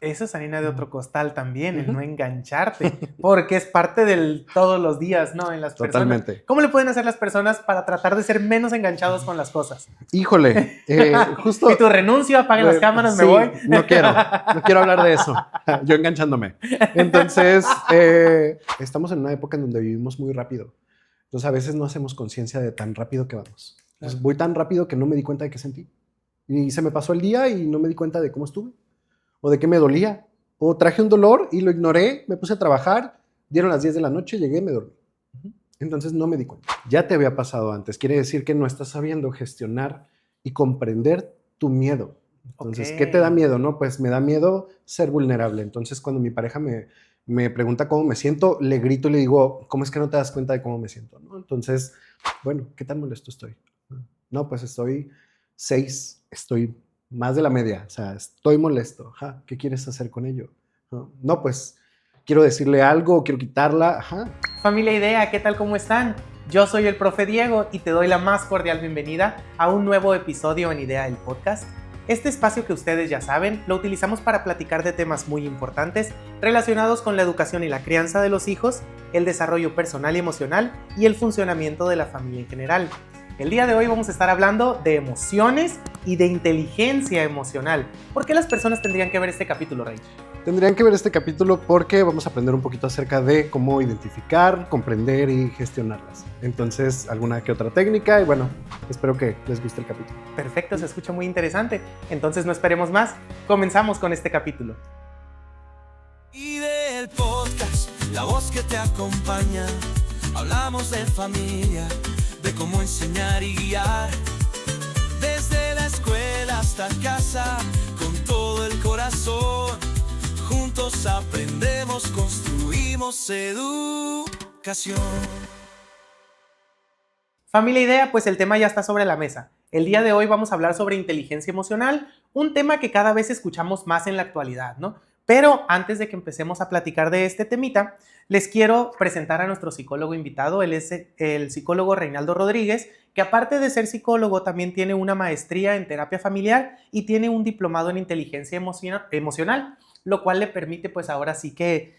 Eso es harina de otro costal también, el no Ujú. engancharte, porque es parte del todos los días, ¿no? En las personas. Totalmente. ¿Cómo le pueden hacer las personas para tratar de ser menos enganchados con las cosas? Híjole, Y tu justo, renuncio, apaguen las cámaras, me voy. sí, no quiero hablar de eso, yo enganchándome. Entonces, estamos en una época en donde vivimos muy rápido. Entonces, a veces no hacemos conciencia de tan rápido que vamos. Claro. Entonces, voy tan rápido que no me di cuenta de qué sentí. Y se me pasó el día y no me di cuenta de cómo estuve, o de qué me dolía, o traje un dolor y lo ignoré, me puse a trabajar, dieron las 10 de la noche, llegué y me dormí. Entonces no me di cuenta. Ya te había pasado antes. Quiere decir que no estás sabiendo gestionar y comprender tu miedo. Ok. Entonces, ¿qué te da miedo? No, pues me da miedo ser vulnerable. Entonces, cuando mi pareja me pregunta cómo me siento, le grito y le digo, ¿cómo es que no te das cuenta de cómo me siento? ¿No? Entonces, bueno, ¿qué tan molesto estoy? No, pues estoy 6, estoy más de la media, o sea, estoy molesto. Ajá, ¿qué quieres hacer con ello? No, pues quiero decirle algo, quiero quitarla. Ajá. Familia Idea, ¿qué tal? ¿Cómo están? Yo soy el profe Diego y te doy la más cordial bienvenida a un nuevo episodio en Idea el Podcast. Este espacio que ustedes ya saben, lo utilizamos para platicar de temas muy importantes relacionados con la educación y la crianza de los hijos, el desarrollo personal y emocional y el funcionamiento de la familia en general. El día de hoy vamos a estar hablando de emociones y de inteligencia emocional. ¿Por qué las personas tendrían que ver este capítulo, Rey? Tendrían que ver este capítulo porque vamos a aprender un poquito acerca de cómo identificar, comprender y gestionarlas. Entonces, alguna que otra técnica y bueno, espero que les guste el capítulo. Perfecto, se escucha muy interesante. Entonces no esperemos más, comenzamos con este capítulo. Y del podcast, la voz que te acompaña. Hablamos de familia, de cómo enseñar y guiar. Desde la escuela hasta casa, con todo el corazón. Juntos aprendemos, construimos educación. Familia Idea, pues el tema ya está sobre la mesa. El día de hoy vamos a hablar sobre inteligencia emocional, un tema que cada vez escuchamos más en la actualidad, ¿no? Pero antes de que empecemos a platicar de este temita, les quiero presentar a nuestro psicólogo invitado. Él es el psicólogo Reinaldo Rodríguez, que aparte de ser psicólogo también tiene una maestría en terapia familiar y tiene un diplomado en inteligencia emocional, lo cual le permite pues ahora sí que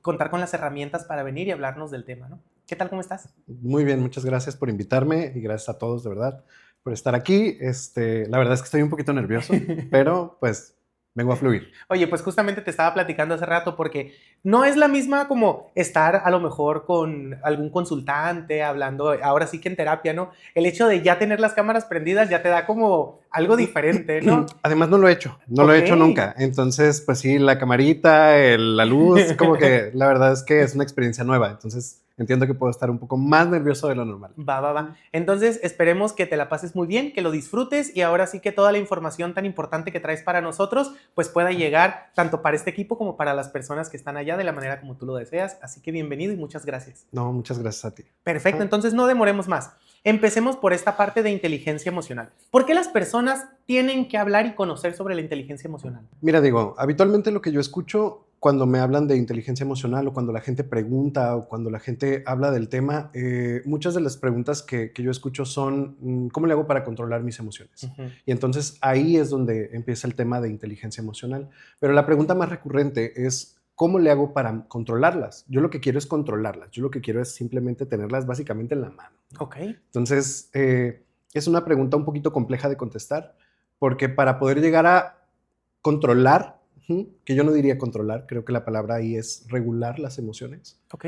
contar con las herramientas para venir y hablarnos del tema, ¿no? ¿Qué tal? ¿Cómo estás? Muy bien, muchas gracias por invitarme y gracias a todos de verdad por estar aquí. La verdad es que estoy un poquito nervioso, pero pues vengo a fluir. Oye, pues justamente te estaba platicando hace rato porque no es la misma como estar a lo mejor con algún consultante hablando, ahora sí que en terapia, ¿no? El hecho de ya tener las cámaras prendidas ya te da como algo diferente, ¿no? Además no lo he hecho, no lo Ok. he hecho nunca. Entonces, pues sí, la camarita, la luz, como que la verdad es que es una experiencia nueva. Entonces, entiendo que puedo estar un poco más nervioso de lo normal. Va. Entonces, esperemos que te la pases muy bien, que lo disfrutes y ahora sí que toda la información tan importante que traes para nosotros, pues pueda llegar tanto para este equipo como para las personas que están allá de la manera como tú lo deseas. Así que bienvenido y muchas gracias. No, muchas gracias a ti. Perfecto, entonces no demoremos más. Empecemos por esta parte de inteligencia emocional. ¿Por qué las personas tienen que hablar y conocer sobre la inteligencia emocional? Mira, digo, habitualmente lo que yo escucho cuando me hablan de inteligencia emocional o cuando la gente pregunta o cuando la gente habla del tema, muchas de las preguntas que yo escucho son, ¿cómo le hago para controlar mis emociones? Y entonces ahí es donde empieza el tema de inteligencia emocional. Pero la pregunta más recurrente es, ¿cómo le hago para controlarlas? Yo lo que quiero es controlarlas, yo lo que quiero es simplemente tenerlas básicamente en la mano, ¿no? Ok. Entonces, es una pregunta un poquito compleja de contestar, porque para poder llegar a controlar, que yo no diría controlar, creo que la palabra ahí es regular las emociones. Ok.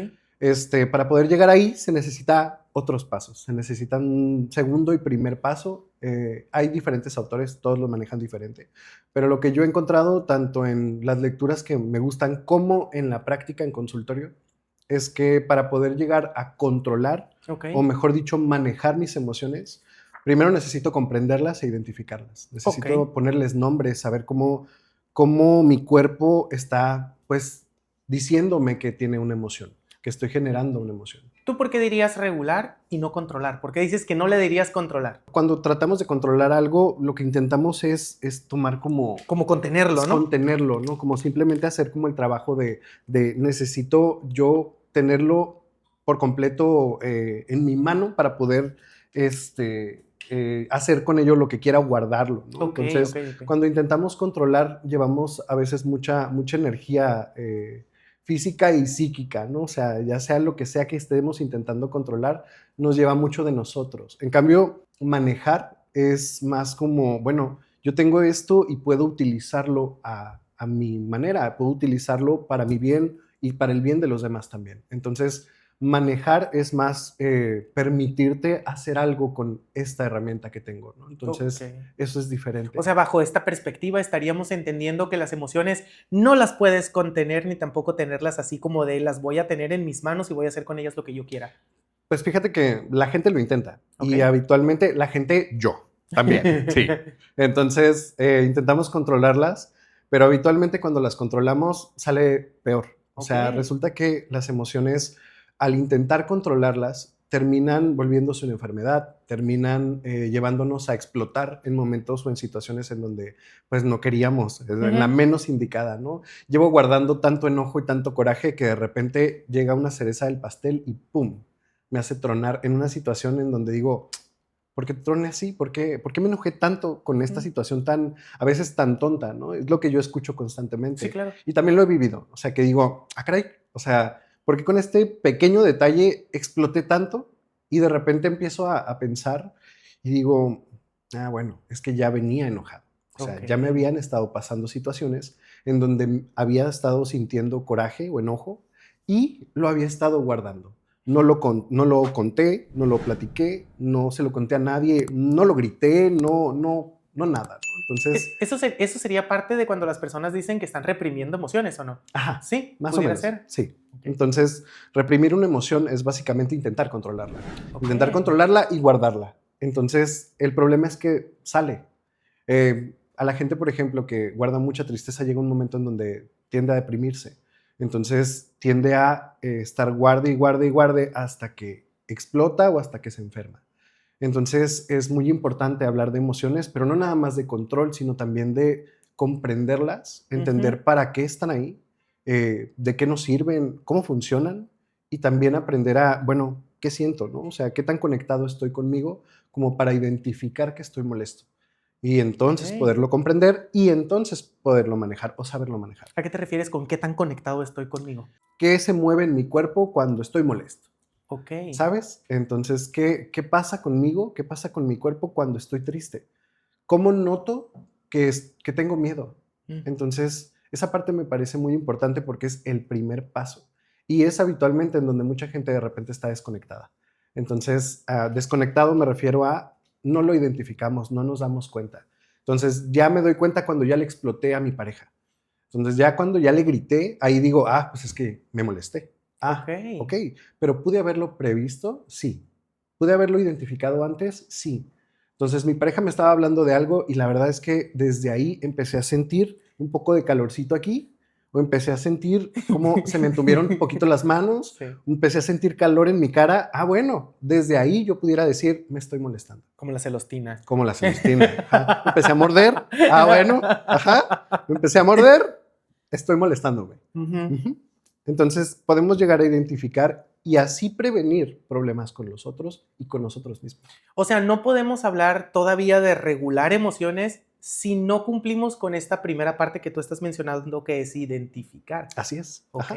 Para poder llegar ahí se necesita otros pasos, se necesita un segundo y primer paso. Hay diferentes autores, todos lo manejan diferente, pero lo que yo he encontrado tanto en las lecturas que me gustan como en la práctica en consultorio es que para poder llegar a controlar, Ok. o mejor dicho, manejar mis emociones, primero necesito comprenderlas e identificarlas. Necesito Ok. ponerles nombres, saber cómo mi cuerpo está, pues, diciéndome que tiene una emoción, que estoy generando una emoción. ¿Tú por qué dirías regular y no controlar? ¿Por qué dices que no le dirías controlar? Cuando tratamos de controlar algo, lo que intentamos es tomar como Como contenerlo, es ¿no? contenerlo, ¿no? Como simplemente hacer como el trabajo de necesito yo tenerlo por completo en mi mano para poder hacer con ello lo que quiera, guardarlo, ¿no? Ok, Entonces, ok. cuando intentamos controlar, llevamos a veces mucha energía física y psíquica, ¿no? O sea, ya sea lo que sea que estemos intentando controlar, nos lleva mucho de nosotros. En cambio, manejar es más como, bueno, yo tengo esto y puedo utilizarlo a mi manera, puedo utilizarlo para mi bien y para el bien de los demás también. Entonces, manejar es más permitirte hacer algo con esta herramienta que tengo, ¿no? Entonces, Ok. eso es diferente. O sea, bajo esta perspectiva estaríamos entendiendo que las emociones no las puedes contener ni tampoco tenerlas así como de las voy a tener en mis manos y voy a hacer con ellas lo que yo quiera. Pues fíjate que la gente lo intenta Ok. y habitualmente la gente, yo también, sí. Entonces, intentamos controlarlas, pero habitualmente cuando las controlamos sale peor. O sea, Ok. resulta que las emociones, al intentar controlarlas, terminan volviéndose una enfermedad, terminan llevándonos a explotar en momentos o en situaciones en donde pues no queríamos, en la menos indicada, ¿no? Llevo guardando tanto enojo y tanto coraje que de repente llega una cereza del pastel y ¡pum! Me hace tronar en una situación en donde digo, ¿por qué troné así? ¿Por qué me enojé tanto con esta situación tan, a veces tan tonta, ¿no? Es lo que yo escucho constantemente. Sí, claro. Y también lo he vivido. O sea, que digo, caray, o sea, ¿por qué con este pequeño detalle exploté tanto? Y de repente empiezo a pensar y digo, bueno, es que ya venía enojado. O sea, ya me Ok. habían estado pasando situaciones en donde había estado sintiendo coraje o enojo y lo había estado guardando. No lo conté, no lo platiqué, no se lo conté a nadie, no lo grité, no nada, ¿no? Entonces, Eso sería parte de cuando las personas dicen que están reprimiendo emociones, ¿o no? ajá, Sí, más o pudiera menos, ser. sí. Ok. Entonces, reprimir una emoción es básicamente intentar controlarla. Ok. Intentar controlarla y guardarla. Entonces, el problema es que sale. A la gente, por ejemplo, que guarda mucha tristeza, llega un momento en donde tiende a deprimirse. Entonces, tiende a estar guarde y guarde y guarde hasta que explota o hasta que se enferma. Entonces, es muy importante hablar de emociones, pero no nada más de control, sino también de comprenderlas, entender para qué están ahí, de qué nos sirven, cómo funcionan y también aprender a, bueno, ¿qué siento, no? O sea, qué tan conectado estoy conmigo como para identificar que estoy molesto y entonces Ok. poderlo comprender y entonces poderlo manejar o saberlo manejar. ¿A qué te refieres con qué tan conectado estoy conmigo? ¿Qué se mueve en mi cuerpo cuando estoy molesto? Ok. ¿Sabes? Entonces, ¿qué pasa conmigo? ¿Qué pasa con mi cuerpo cuando estoy triste? ¿Cómo noto que tengo miedo? Mm. Entonces, esa parte me parece muy importante porque es el primer paso. Y es habitualmente en donde mucha gente de repente está desconectada. Entonces, desconectado me refiero a no lo identificamos, no nos damos cuenta. Entonces, ya me doy cuenta cuando ya le exploté a mi pareja. Entonces, ya cuando ya le grité, ahí digo, pues es que me molesté. Ok. Ok, pero ¿pude haberlo previsto? Sí. ¿Pude haberlo identificado antes? Sí. Entonces mi pareja me estaba hablando de algo y la verdad es que desde ahí empecé a sentir un poco de calorcito aquí, o empecé a sentir cómo se me entumieron un poquito las manos, Sí. empecé a sentir calor en mi cara. Bueno, desde ahí yo pudiera decir, me estoy molestando. Como la celostina. Como la Celestina. Ajá. Empecé a morder. Bueno, ajá. Me empecé a morder. Estoy molestándome. Ujú. Ujú. Entonces, podemos llegar a identificar y así prevenir problemas con los otros y con nosotros mismos. O sea, no podemos hablar todavía de regular emociones si no cumplimos con esta primera parte que tú estás mencionando, que es identificar. Así es. Ok. Ajá.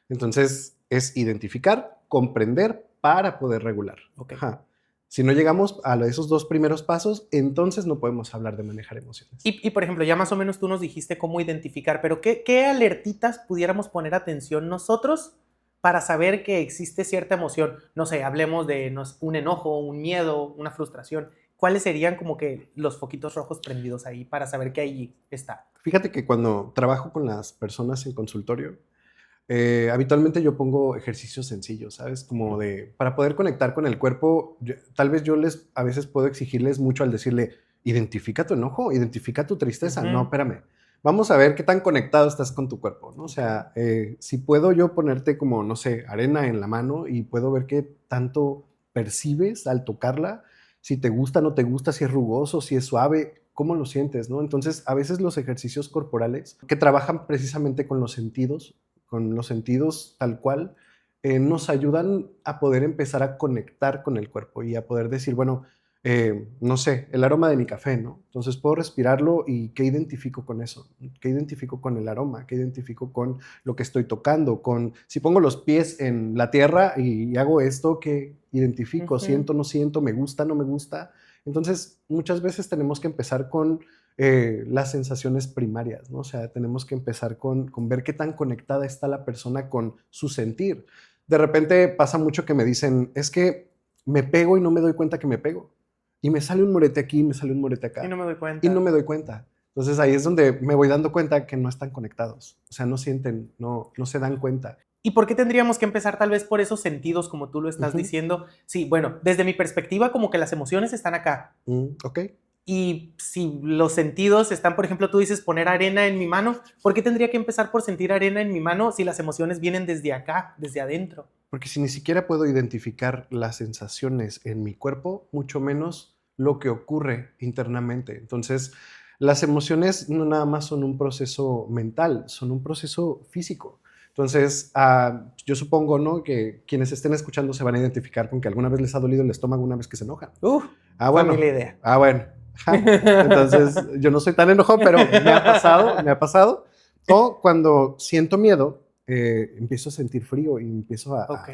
Entonces, es identificar, comprender para poder regular. Ok. Ajá. Si no llegamos a esos dos primeros pasos, entonces no podemos hablar de manejar emociones. Y, por ejemplo, ya más o menos tú nos dijiste cómo identificar, pero ¿qué alertitas pudiéramos poner atención nosotros para saber que existe cierta emoción? No sé, hablemos de un enojo, un miedo, una frustración. ¿Cuáles serían como que los foquitos rojos prendidos ahí para saber que ahí está? Fíjate que cuando trabajo con las personas en consultorio, habitualmente yo pongo ejercicios sencillos, ¿sabes? Como para poder conectar con el cuerpo, tal vez yo a veces puedo exigirles mucho al decirle, identifica tu enojo, identifica tu tristeza. No, espérame. Vamos a ver qué tan conectado estás con tu cuerpo, ¿no? O sea, si puedo yo ponerte como, no sé, arena en la mano y puedo ver qué tanto percibes al tocarla, si te gusta, no te gusta, si es rugoso, si es suave, cómo lo sientes, ¿no? Entonces, a veces los ejercicios corporales que trabajan precisamente con los sentidos tal cual, nos ayudan a poder empezar a conectar con el cuerpo y a poder decir, bueno, no sé, el aroma de mi café, ¿no? Entonces puedo respirarlo y ¿qué identifico con eso? ¿Qué identifico con el aroma? ¿Qué identifico con lo que estoy tocando? Si pongo los pies en la tierra y hago esto, ¿qué identifico? ¿Siento, no siento? ¿Me gusta, no me gusta? Entonces, muchas veces tenemos que empezar con las sensaciones primarias, ¿no? O sea, tenemos que empezar con ver qué tan conectada está la persona con su sentir. De repente pasa mucho que me dicen, es que me pego y no me doy cuenta que me pego. Y me sale un morete aquí, me sale un morete acá. Y no me doy cuenta. Y no me doy cuenta. Entonces ahí es donde me voy dando cuenta que no están conectados. O sea, no sienten, no se dan cuenta. ¿Y por qué tendríamos que empezar tal vez por esos sentidos, como tú lo estás diciendo? Sí, bueno, desde mi perspectiva, como que las emociones están acá. Ok. Y si los sentidos están, por ejemplo, tú dices poner arena en mi mano, ¿por qué tendría que empezar por sentir arena en mi mano si las emociones vienen desde acá, desde adentro? Porque si ni siquiera puedo identificar las sensaciones en mi cuerpo, mucho menos lo que ocurre internamente. Entonces, las emociones no nada más son un proceso mental, son un proceso físico. Entonces, yo supongo, ¿no?, que quienes estén escuchando se van a identificar con que alguna vez les ha dolido el estómago una vez que se enojan. Bueno. Familia idea. Bueno. Entonces, yo no soy tan enojón, pero me ha pasado. O cuando siento miedo, empiezo a sentir frío y empiezo a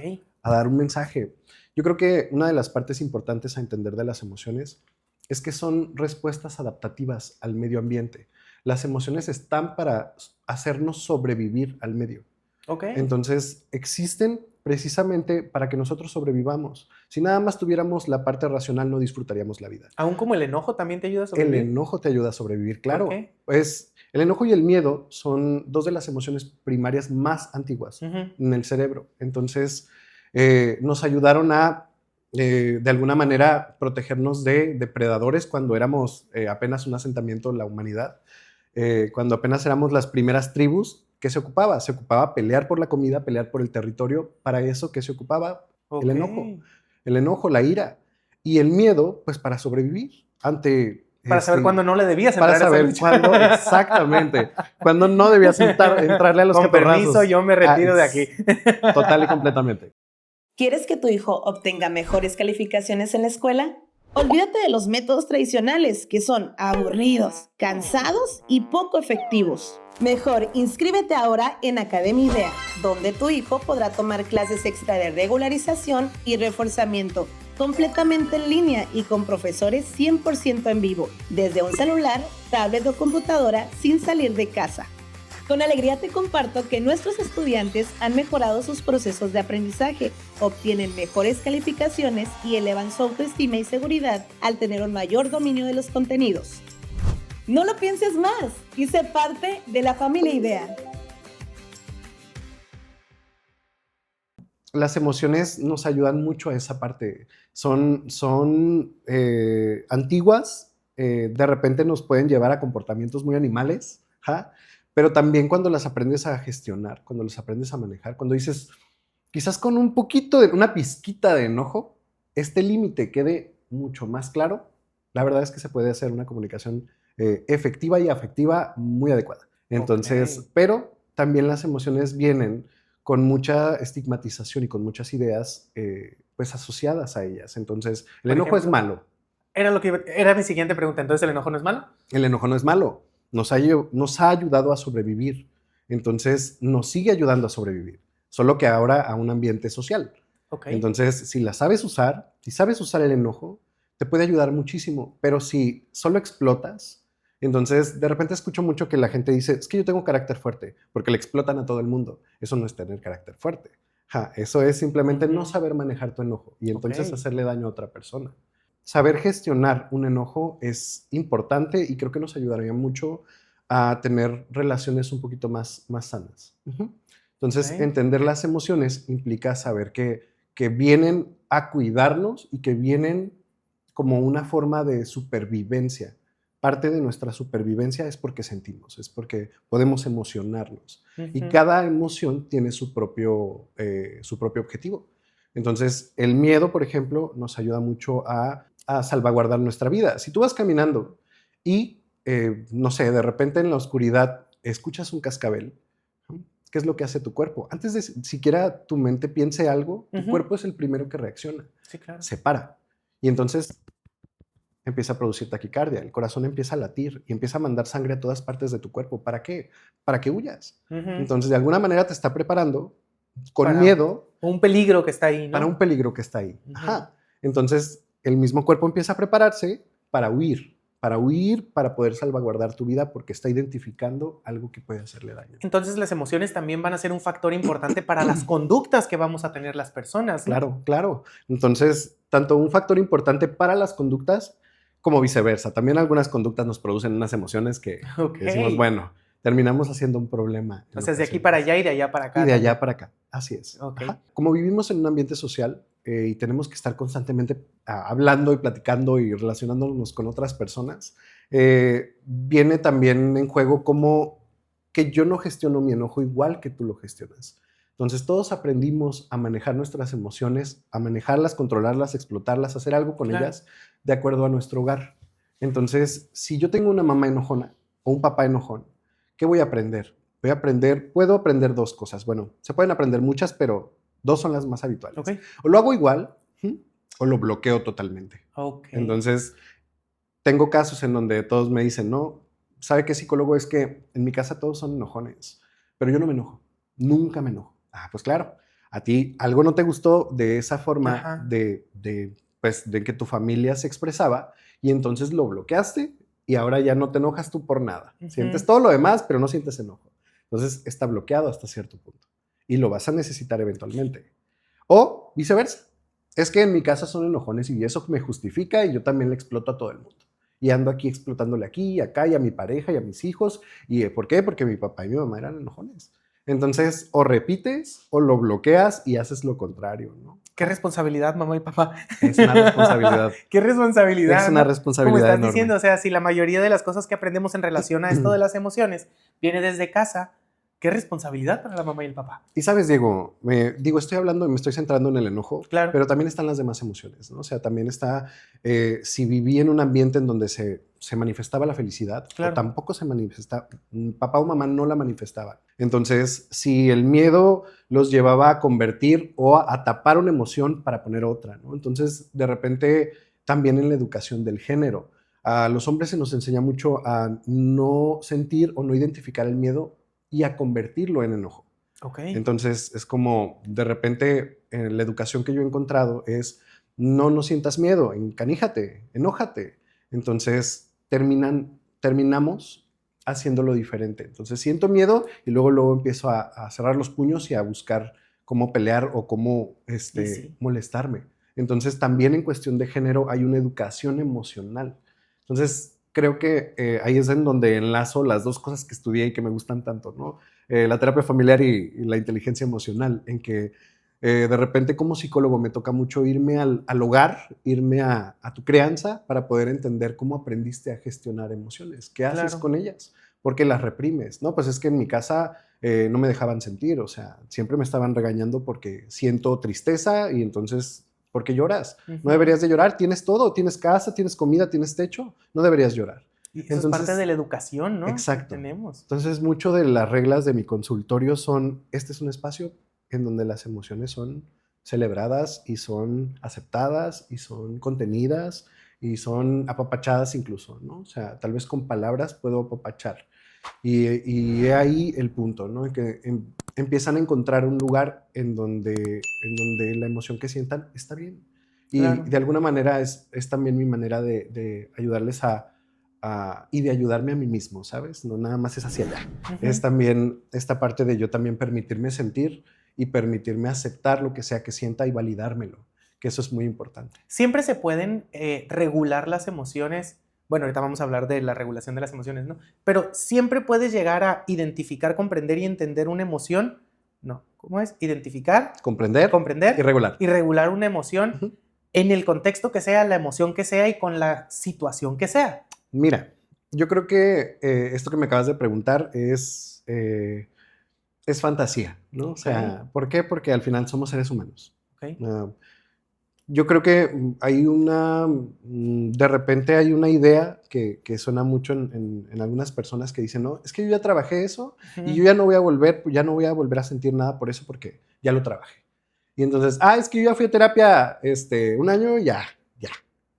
dar un mensaje. Yo creo que una de las partes importantes a entender de las emociones es que son respuestas adaptativas al medio ambiente. Las emociones están para hacernos sobrevivir al medio. Entonces, existen precisamente para que nosotros sobrevivamos. Si nada más tuviéramos la parte racional, no disfrutaríamos la vida. ¿Aún como el enojo también te ayuda a sobrevivir? El enojo te ayuda a sobrevivir, claro. Pues el enojo y el miedo son dos de las emociones primarias más antiguas en el cerebro. Entonces, nos ayudaron a, de alguna manera, protegernos de depredadores cuando éramos apenas un asentamiento de la humanidad. Cuando apenas éramos las primeras tribus, ¿qué se ocupaba? Se ocupaba pelear por la comida, pelear por el territorio. Para eso, ¿qué se ocupaba? El enojo, la ira. Y el miedo, pues para sobrevivir ante... Para saber cuándo no le debías entrar a esa lucha. Cuándo, exactamente. Cuando no debías entrarle a los catorrazos. Con permiso, yo me retiro de aquí. Total y completamente. ¿Quieres que tu hijo obtenga mejores calificaciones en la escuela? Olvídate de los métodos tradicionales, que son aburridos, cansados y poco efectivos. Mejor, inscríbete ahora en Academia IDEA, donde tu hijo podrá tomar clases extra de regularización y reforzamiento, completamente en línea y con profesores 100% en vivo, desde un celular, tablet o computadora, sin salir de casa. Con alegría te comparto que nuestros estudiantes han mejorado sus procesos de aprendizaje, obtienen mejores calificaciones y elevan su autoestima y seguridad al tener un mayor dominio de los contenidos. No lo pienses más y sé parte de la familia IDEA. Las emociones nos ayudan mucho a esa parte. Son antiguas, de repente nos pueden llevar a comportamientos muy animales, pero también cuando las aprendes a gestionar, cuando las aprendes a manejar, cuando dices, quizás con un poquito una pizquita de enojo, este límite quede mucho más claro, la verdad es que se puede hacer una comunicación efectiva y afectiva muy adecuada. Entonces, pero también las emociones vienen con mucha estigmatización y con muchas ideas pues asociadas a ellas. Entonces, el enojo es malo. Era mi siguiente pregunta. ¿Entonces el enojo no es malo? El enojo no es malo. Nos ha ayudado a sobrevivir. Entonces, nos sigue ayudando a sobrevivir. Solo que ahora a un ambiente social. Entonces, si sabes usar el enojo, te puede ayudar muchísimo. Pero si solo explotas, entonces de repente escucho mucho que la gente dice, es que yo tengo carácter fuerte, porque le explotan a todo el mundo. Eso no es tener carácter fuerte. Eso es simplemente no saber manejar tu enojo y entonces hacerle daño a otra persona. Saber gestionar un enojo es importante y creo que nos ayudaría mucho a tener relaciones un poquito más sanas. Entonces, entender las emociones implica saber que vienen a cuidarnos y que vienen como una forma de supervivencia. Parte de nuestra supervivencia es porque sentimos, es porque podemos emocionarnos. Y cada emoción tiene su propio objetivo. Entonces, el miedo, por ejemplo, nos ayuda mucho a salvaguardar nuestra vida. Si tú vas caminando y, no sé, de repente en la oscuridad escuchas un cascabel, ¿qué es lo que hace tu cuerpo? Antes de siquiera tu mente piense algo, tu cuerpo es el primero que reacciona. Sí, claro. Se para. Y entonces empieza a producir taquicardia, el corazón empieza a latir y empieza a mandar sangre a todas partes de tu cuerpo. ¿Para qué? Para que huyas. Ujú. Entonces, de alguna manera te está preparando con Para miedo un peligro que está ahí, ¿no? para un peligro que está ahí. Ujú. Ajá. Entonces, el mismo cuerpo empieza a prepararse para huir, para poder salvaguardar tu vida porque está identificando algo que puede hacerle daño. Entonces las emociones también van a ser un factor importante para las conductas que vamos a tener las personas, ¿no? Claro, claro. Entonces, tanto un factor importante para las conductas como viceversa. También algunas conductas nos producen unas emociones que Ok. decimos, bueno, terminamos haciendo un problema. O sea, es de aquí para allá y de allá para acá. Y de ¿no? allá para acá. Así es. Ok. Ajá. Como vivimos en un ambiente social y tenemos que estar constantemente hablando y platicando y relacionándonos con otras personas, viene también en juego como que yo no gestiono mi enojo igual que tú lo gestionas. Entonces todos aprendimos a manejar nuestras emociones, a manejarlas, controlarlas, explotarlas, hacer algo con Claro. ellas de acuerdo a nuestro hogar. Entonces, si yo tengo una mamá enojona o un papá enojón, ¿qué voy a aprender? Puedo aprender dos cosas. Bueno, se pueden aprender muchas, pero dos son las más habituales. Ok. O lo hago igual, o lo bloqueo totalmente. Ok. Entonces, tengo casos en donde todos me dicen, no, ¿sabe qué psicólogo? Es que en mi casa todos son enojones, pero yo no me enojo, nunca me enojo. Ah, pues claro, a ti algo no te gustó de esa forma Ajá. pues, de que tu familia se expresaba y entonces lo bloqueaste y ahora ya no te enojas tú por nada. Ujú. Sientes todo lo demás, pero no sientes enojo. Entonces está bloqueado hasta cierto punto y lo vas a necesitar eventualmente. O viceversa. Es que en mi casa son enojones y eso me justifica y yo también le exploto a todo el mundo. Y ando aquí explotándole aquí y acá y a mi pareja y a mis hijos. ¿Y por qué? Porque mi papá y mi mamá eran enojones. Entonces, o repites o lo bloqueas y haces lo contrario, ¿no? Qué responsabilidad, mamá y papá. Es una responsabilidad. Qué responsabilidad. Es una ¿no? responsabilidad Como estás enorme. diciendo, o sea, si la mayoría de las cosas que aprendemos en relación a esto de las emociones viene desde casa, qué responsabilidad para la mamá y el papá. Y sabes, Diego, estoy hablando y me estoy centrando en el enojo, Claro. pero también están las demás emociones, ¿no? O sea, también está, si viví en un ambiente en donde se manifestaba la felicidad, Claro. o tampoco se manifestaba, papá o mamá no la manifestaban. Entonces, si el miedo los llevaba a convertir o a tapar una emoción para poner otra, ¿no? Entonces, de repente, también en la educación del género, a los hombres se nos enseña mucho a no sentir o no identificar el miedo y a convertirlo en enojo. Ok. Entonces es como de repente la educación que yo he encontrado es no sientas miedo, encaníjate, enójate. Entonces terminamos haciéndolo diferente. Entonces siento miedo y luego empiezo a cerrar los puños y a buscar cómo pelear o cómo sí. molestarme. Entonces también en cuestión de género hay una educación emocional. Entonces creo que ahí es en donde enlazo las dos cosas que estudié y que me gustan tanto, ¿no? La terapia familiar y la inteligencia emocional, en que de repente como psicólogo me toca mucho irme al hogar, irme a tu crianza para poder entender cómo aprendiste a gestionar emociones, qué haces Claro. con ellas, por qué las reprimes, ¿no? Pues es que en mi casa no me dejaban sentir, o sea, siempre me estaban regañando porque siento tristeza y entonces, ¿por qué lloras? Ujú. No deberías de llorar, tienes todo, tienes casa, tienes comida, tienes techo, no deberías llorar. Y eso es parte de la educación, ¿no? Exacto. Que tenemos. Entonces, mucho de las reglas de mi consultorio son, este es un espacio en donde las emociones son celebradas y son aceptadas y son contenidas y son apapachadas incluso, ¿no? O sea, tal vez con palabras puedo apapachar. Y he ahí el punto, ¿no? Que empiezan a encontrar un lugar en donde la emoción que sientan está bien. Y Claro. de alguna manera es también mi manera de ayudarles y de ayudarme a mí mismo, ¿sabes? No nada más es hacia allá. Ujú. Es también esta parte de yo también permitirme sentir y permitirme aceptar lo que sea que sienta y validármelo, que eso es muy importante. Siempre se pueden regular las emociones. Bueno, ahorita vamos a hablar de la regulación de las emociones, ¿no? Pero siempre puedes llegar a identificar, comprender y entender una emoción. No, ¿cómo es? Identificar, Comprender comprender y regular. y regular una emoción Ujú. en el contexto que sea, la emoción que sea y con la situación que sea. Mira, yo creo que esto que me acabas de preguntar es fantasía, ¿no? O sea, ¿por qué? Porque al final somos seres humanos. ¿Ok? Yo creo que hay de repente hay una idea que suena mucho en algunas personas que dicen, no, es que yo ya trabajé eso y yo ya no voy a volver a sentir nada por eso porque ya lo trabajé. Y entonces, es que yo ya fui a terapia un año, ya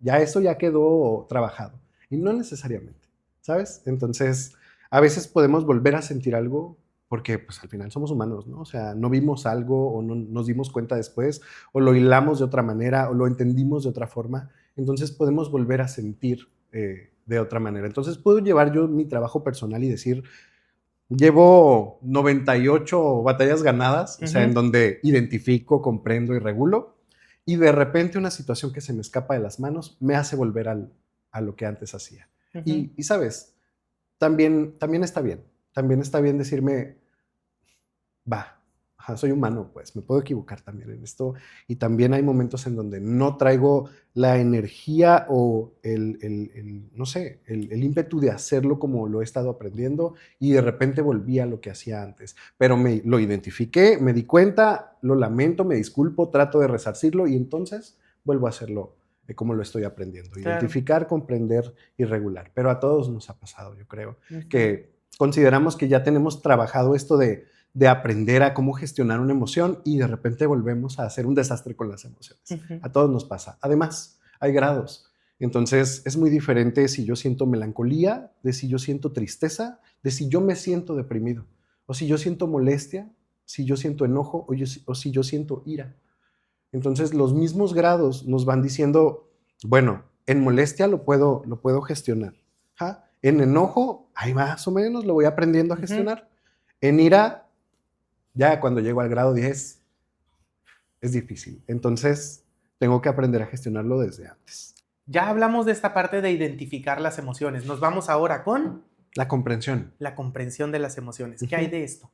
ya eso ya quedó trabajado. Y no necesariamente, ¿sabes? Entonces, a veces podemos volver a sentir algo porque pues al final somos humanos, ¿no? O sea, no vimos algo o no nos dimos cuenta después, o lo hilamos de otra manera, o lo entendimos de otra forma. Entonces podemos volver a sentir de otra manera. Entonces puedo llevar yo mi trabajo personal y decir, llevo 98 batallas ganadas, o sea, en donde identifico, comprendo y regulo, y de repente una situación que se me escapa de las manos me hace volver a lo que antes hacía. Y ¿sabes? También está bien. También está bien decirme, soy humano, pues me puedo equivocar también en esto. Y también hay momentos en donde no traigo la energía o no sé, el ímpetu de hacerlo como lo he estado aprendiendo y de repente volví a lo que hacía antes. Pero lo identifiqué, me di cuenta, lo lamento, me disculpo, trato de resarcirlo y entonces vuelvo a hacerlo como lo estoy aprendiendo. Claro. Identificar, comprender y regular. Pero a todos nos ha pasado, yo creo, que consideramos que ya tenemos trabajado esto de aprender a cómo gestionar una emoción y de repente volvemos a hacer un desastre con las emociones. A todos nos pasa. Además, hay grados. Entonces, es muy diferente si yo siento melancolía, de si yo siento tristeza, de si yo me siento deprimido, o si yo siento molestia, si yo siento enojo o si yo siento ira. Entonces, los mismos grados nos van diciendo, bueno, en molestia lo puedo gestionar. ¿Ja? En enojo, ahí más o menos lo voy aprendiendo a gestionar. En ira, ya cuando llego al grado 10, es difícil. Entonces, tengo que aprender a gestionarlo desde antes. Ya hablamos de esta parte de identificar las emociones. Nos vamos ahora con... La comprensión. La comprensión de las emociones. ¿Qué hay de esto?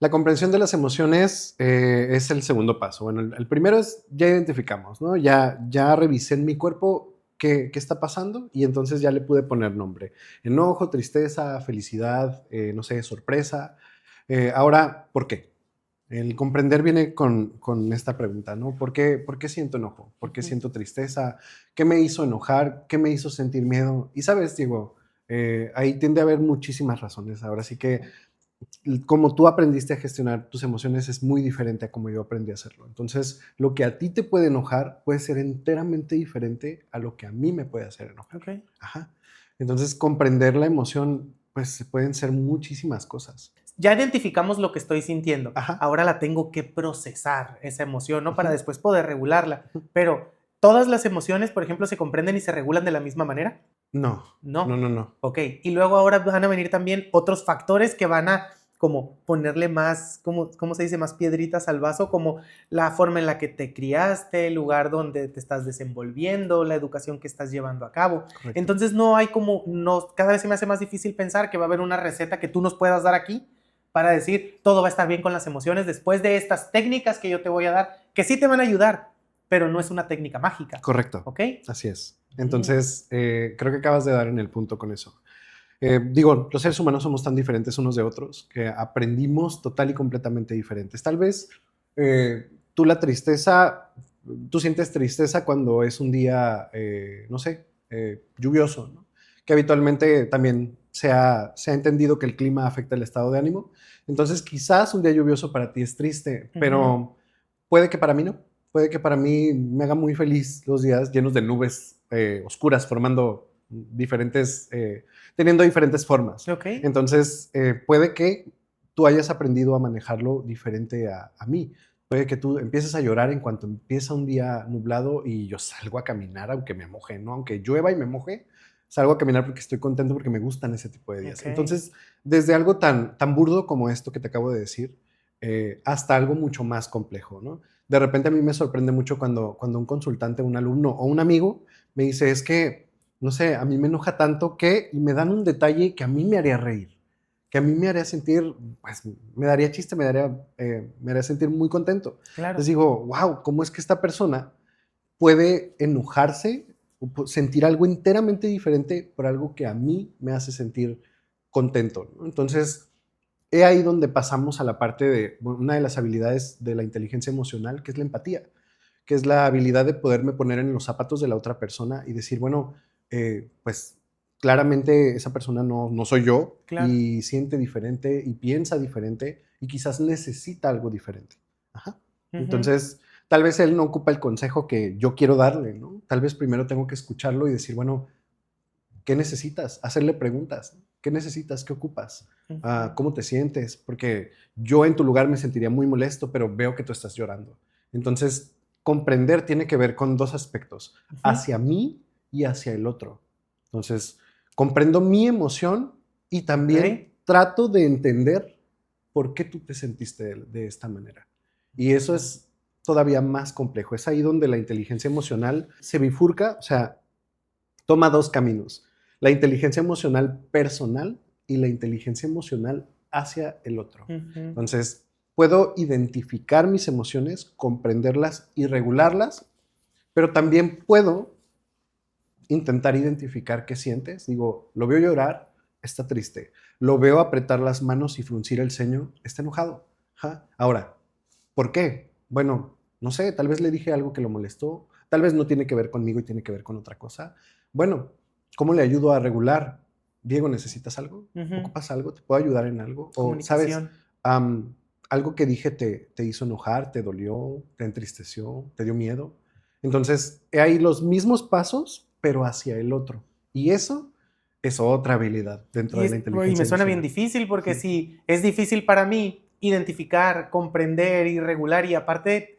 La comprensión de las emociones es el segundo paso. Bueno, el primero es, ya identificamos, ¿no? Ya revisé en mi cuerpo qué está pasando y entonces ya le pude poner nombre. Enojo, tristeza, felicidad, no sé, sorpresa. Ahora, ¿por qué? El comprender viene con esta pregunta, ¿no? ¿Por qué siento enojo? ¿Por qué siento tristeza? ¿Qué me hizo enojar? ¿Qué me hizo sentir miedo? Y sabes, digo, ahí tiende a haber muchísimas razones. Ahora sí que como tú aprendiste a gestionar tus emociones es muy diferente a como yo aprendí a hacerlo. Entonces, lo que a ti te puede enojar puede ser enteramente diferente a lo que a mí me puede hacer enojar. Okay. Ajá. Entonces, comprender la emoción, pues pueden ser muchísimas cosas. Ya identificamos lo que estoy sintiendo. Ajá. Ahora la tengo que procesar, esa emoción, ¿no? Para después poder regularla. Pero, ¿todas las emociones, por ejemplo, se comprenden y se regulan de la misma manera? No. Ok, y luego ahora van a venir también otros factores que van a como ponerle más, ¿cómo se dice? Más piedritas al vaso, como la forma en la que te criaste, el lugar donde te estás desenvolviendo, la educación que estás llevando a cabo. Correcto. Entonces no hay como, cada vez se me hace más difícil pensar que va a haber una receta que tú nos puedas dar aquí para decir, todo va a estar bien con las emociones después de estas técnicas que yo te voy a dar, que sí te van a ayudar, pero no es una técnica mágica. Correcto. ¿Ok? Así es. Entonces, creo que acabas de dar en el punto con eso. Digo, los seres humanos somos tan diferentes unos de otros que aprendimos total y completamente diferentes. Tal vez tú sientes tristeza cuando es un día, no sé, lluvioso, ¿no? Que habitualmente también se ha entendido que el clima afecta el estado de ánimo. Entonces, quizás un día lluvioso para ti es triste, pero puede que para mí no. Puede que para mí me haga muy feliz los días llenos de nubes oscuras, formando teniendo diferentes formas. Okay. Entonces, puede que tú hayas aprendido a manejarlo diferente a mí. Puede que tú empieces a llorar en cuanto empieza un día nublado y yo salgo a caminar aunque me moje, ¿no? Aunque llueva y me moje, salgo a caminar porque estoy contento porque me gustan ese tipo de días. Okay. Entonces, desde algo tan burdo como esto que te acabo de decir, hasta algo mucho más complejo, ¿no? De repente a mí me sorprende mucho cuando un consultante, un alumno o un amigo me dice, es que, no sé, a mí me enoja tanto que, y me dan un detalle que a mí me haría reír, que a mí me haría sentir, pues, me daría chiste, me haría sentir muy contento. Claro. Les digo, wow, ¿cómo es que esta persona puede enojarse o sentir algo enteramente diferente por algo que a mí me hace sentir contento, ¿no? Entonces, he ahí donde pasamos a la parte de una de las habilidades de la inteligencia emocional, que es la empatía, que es la habilidad de poderme poner en los zapatos de la otra persona y decir, bueno, pues claramente esa persona no soy yo, claro, y siente diferente y piensa diferente y quizás necesita algo diferente. Ajá. Entonces, Tal vez él no ocupa el consejo que yo quiero darle, ¿no? Tal vez primero tengo que escucharlo y decir, bueno, ¿qué necesitas? Hacerle preguntas. ¿Qué necesitas? ¿Qué ocupas? ¿Cómo te sientes? Porque yo en tu lugar me sentiría muy molesto, pero veo que tú estás llorando. Entonces, comprender tiene que ver con dos aspectos, hacia mí y hacia el otro. Entonces, comprendo mi emoción y también trato de entender por qué tú te sentiste de esta manera. Y eso es todavía más complejo. Es ahí donde la inteligencia emocional se bifurca, o sea, toma dos caminos. La inteligencia emocional personal y la inteligencia emocional hacia el otro. Entonces, puedo identificar mis emociones, comprenderlas y regularlas, pero también puedo intentar identificar qué sientes. Digo, lo veo llorar, está triste. Lo veo apretar las manos y fruncir el ceño, está enojado. Ahora, ¿por qué? Bueno, no sé, tal vez le dije algo que lo molestó, tal vez no tiene que ver conmigo y tiene que ver con otra cosa. Bueno, ¿cómo le ayudo a regular? Diego, ¿necesitas algo? ¿Ocupas algo? ¿Te puedo ayudar en algo? O, ¿sabes? Algo que dije te hizo enojar, te dolió, te entristeció, te dio miedo. Entonces, hay los mismos pasos, pero hacia el otro. Y eso es otra habilidad dentro de la inteligencia. Y me suena bien difícil porque si es difícil para mí identificar, comprender y regular y aparte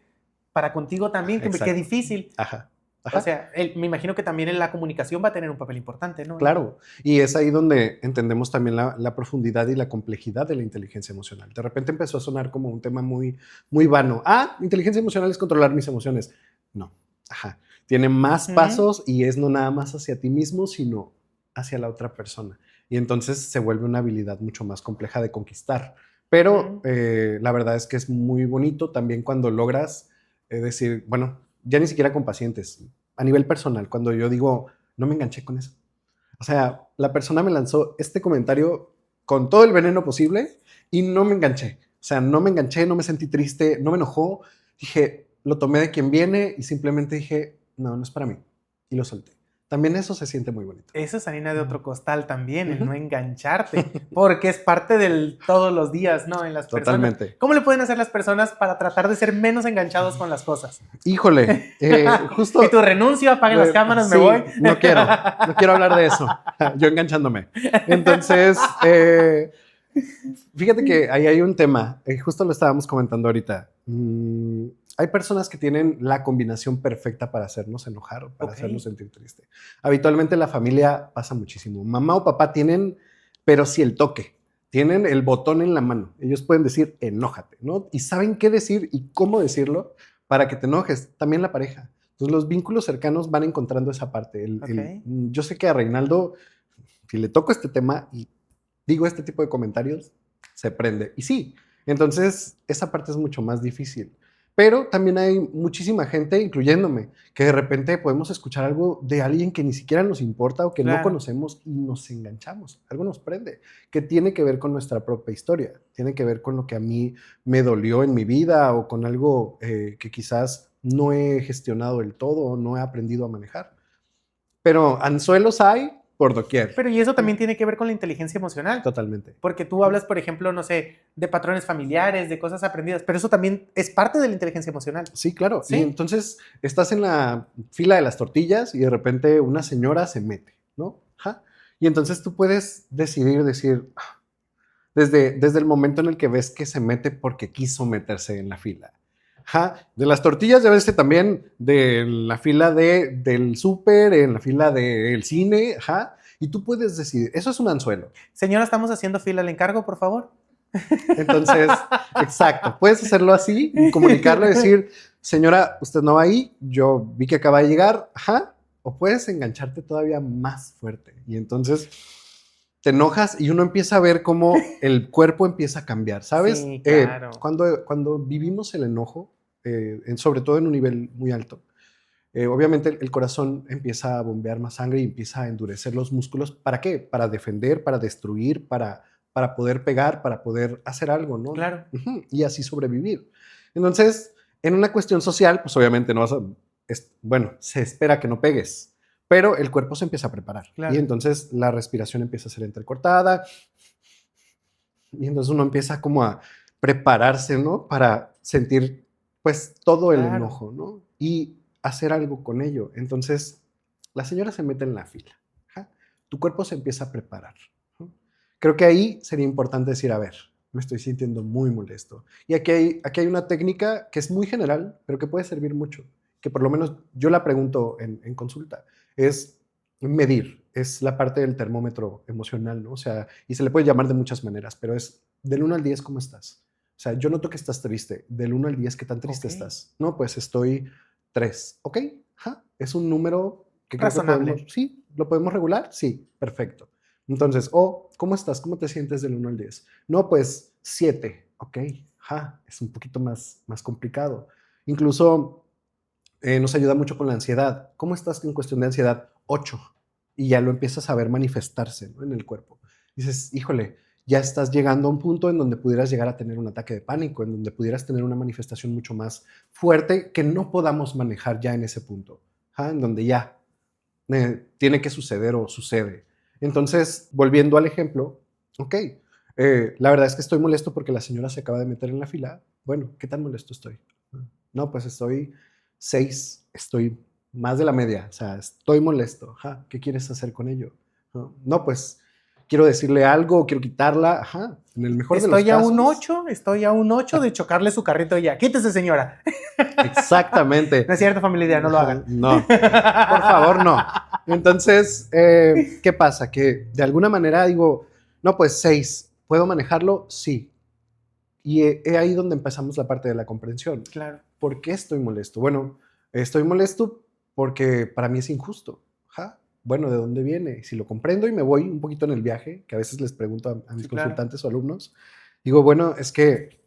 para contigo también, que difícil. Ajá. O sea, me imagino que también en la comunicación va a tener un papel importante, ¿no? Claro, y es ahí donde entendemos también la profundidad y la complejidad de la inteligencia emocional. De repente empezó a sonar como un tema muy, muy vano. Inteligencia emocional es controlar mis emociones. No, tiene más pasos y es no nada más hacia ti mismo, sino hacia la otra persona. Y entonces se vuelve una habilidad mucho más compleja de conquistar. Pero la verdad es que es muy bonito también cuando logras decir, bueno, ya ni siquiera con pacientes, a nivel personal, cuando yo digo, no me enganché con eso. O sea, la persona me lanzó este comentario con todo el veneno posible y no me enganché. O sea, no me enganché, no me sentí triste, no me enojó. Dije, lo tomé de quien viene y simplemente dije, no, no es para mí. Y lo solté. También eso se siente muy bonito. Eso es harina de otro costal también, el no engancharte, porque es parte del todos los días, ¿no? En las Totalmente. personas. ¿Cómo le pueden hacer las personas para tratar de ser menos enganchados con las cosas? Híjole, justo... Y tu renuncio, apaguen las cámaras, sí, me voy. No quiero hablar de eso, yo enganchándome. Entonces, fíjate que ahí hay un tema, justo lo estábamos comentando ahorita. Hay personas que tienen la combinación perfecta para hacernos enojar o para hacernos sentir triste. Habitualmente en la familia pasa muchísimo. Mamá o papá tienen, pero sí el toque. Tienen el botón en la mano. Ellos pueden decir, enójate, ¿no? Y saben qué decir y cómo decirlo para que te enojes. También la pareja. Entonces los vínculos cercanos van encontrando esa parte. Yo sé que a Reinaldo, si le toco este tema y digo este tipo de comentarios, se prende. Y sí, entonces esa parte es mucho más difícil. Pero también hay muchísima gente, incluyéndome, que de repente podemos escuchar algo de alguien que ni siquiera nos importa o que no conocemos y nos enganchamos. Algo nos prende, que tiene que ver con nuestra propia historia, tiene que ver con lo que a mí me dolió en mi vida o con algo que quizás no he gestionado del todo o no he aprendido a manejar. Pero anzuelos hay por doquier. Pero y eso también tiene que ver con la inteligencia emocional. Totalmente. Porque tú hablas, por ejemplo, no sé, de patrones familiares, de cosas aprendidas, pero eso también es parte de la inteligencia emocional. Sí, claro. ¿Sí? Y entonces estás en la fila de las tortillas y de repente una señora se mete, ¿no? Y entonces tú puedes decidir, decir, desde el momento en el que ves que se mete porque quiso meterse en la fila. De las tortillas, ya ves también de la fila del súper, en la fila del cine, y tú puedes decidir, eso es un anzuelo. Señora, estamos haciendo fila, ¿le encargo, por favor? Entonces, exacto, puedes hacerlo así, comunicarlo y decir, señora, usted no va ahí, yo vi que acaba de llegar, o puedes engancharte todavía más fuerte, y entonces te enojas y uno empieza a ver cómo el cuerpo empieza a cambiar, ¿sabes? Sí, claro. Cuando vivimos el enojo, sobre todo en un nivel muy alto, obviamente el corazón empieza a bombear más sangre y empieza a endurecer los músculos. ¿Para qué? Para defender, para destruir, para poder pegar, para poder hacer algo, ¿no? Claro. Y así sobrevivir. Entonces, en una cuestión social, pues obviamente no vas a... se espera que no pegues, pero el cuerpo se empieza a preparar. Claro. Y entonces la respiración empieza a ser entrecortada y entonces uno empieza como a prepararse, ¿no? Para sentir pues todo el Claro. enojo, ¿no? Y hacer algo con ello. Entonces, la señora se mete en la fila. Ajá. Tu cuerpo se empieza a preparar, ¿no? Creo que ahí sería importante decir, a ver, me estoy sintiendo muy molesto. Y aquí hay una técnica que es muy general, pero que puede servir mucho, que por lo menos yo la pregunto en consulta, es medir, es la parte del termómetro emocional, ¿no? O sea, y se le puede llamar de muchas maneras, pero es del 1 al 10, ¿cómo estás? O sea, yo noto que estás triste. Del 1 al 10, ¿qué tan triste Ok. estás? No, pues estoy 3. ¿Ok? Ajá. Es un número que creo que Razonable. podemos, sí, ¿lo podemos regular? Sí, perfecto. Entonces, ¿cómo estás? ¿Cómo te sientes del 1 al 10? No, pues 7. Ok, ajá, es un poquito más complicado. Incluso nos ayuda mucho con la ansiedad. ¿Cómo estás en cuestión de ansiedad? 8. Y ya lo empiezas a ver manifestarse, ¿no? En el cuerpo. Dices, híjole, ya estás llegando a un punto en donde pudieras llegar a tener un ataque de pánico, en donde pudieras tener una manifestación mucho más fuerte que no podamos manejar ya en ese punto, ¿ja? En donde ya tiene que suceder o sucede. Entonces, volviendo al ejemplo, ok, la verdad es que estoy molesto porque la señora se acaba de meter en la fila. Bueno, ¿qué tan molesto estoy? No, pues estoy 6, estoy más de la media, o sea, estoy molesto. Ajá, ¿qué quieres hacer con ello? No, pues quiero decirle algo, quiero quitarla. Ajá, en el mejor de los casos. Estoy a un 8 de chocarle su carrito y ya. Quítese, señora. Exactamente. No es cierto, familia idea, no lo Ajá, hagan. no, por favor, no. Entonces, ¿qué pasa? Que de alguna manera digo, no, pues 6, ¿puedo manejarlo? Sí. Y he ahí donde empezamos la parte de la comprensión. Claro. ¿Por qué estoy molesto? Bueno, estoy molesto porque para mí es injusto. Ajá. Bueno, ¿de dónde viene? Si lo comprendo y me voy un poquito en el viaje, que a veces les pregunto a mis Sí, claro. consultantes o alumnos, digo, bueno, es que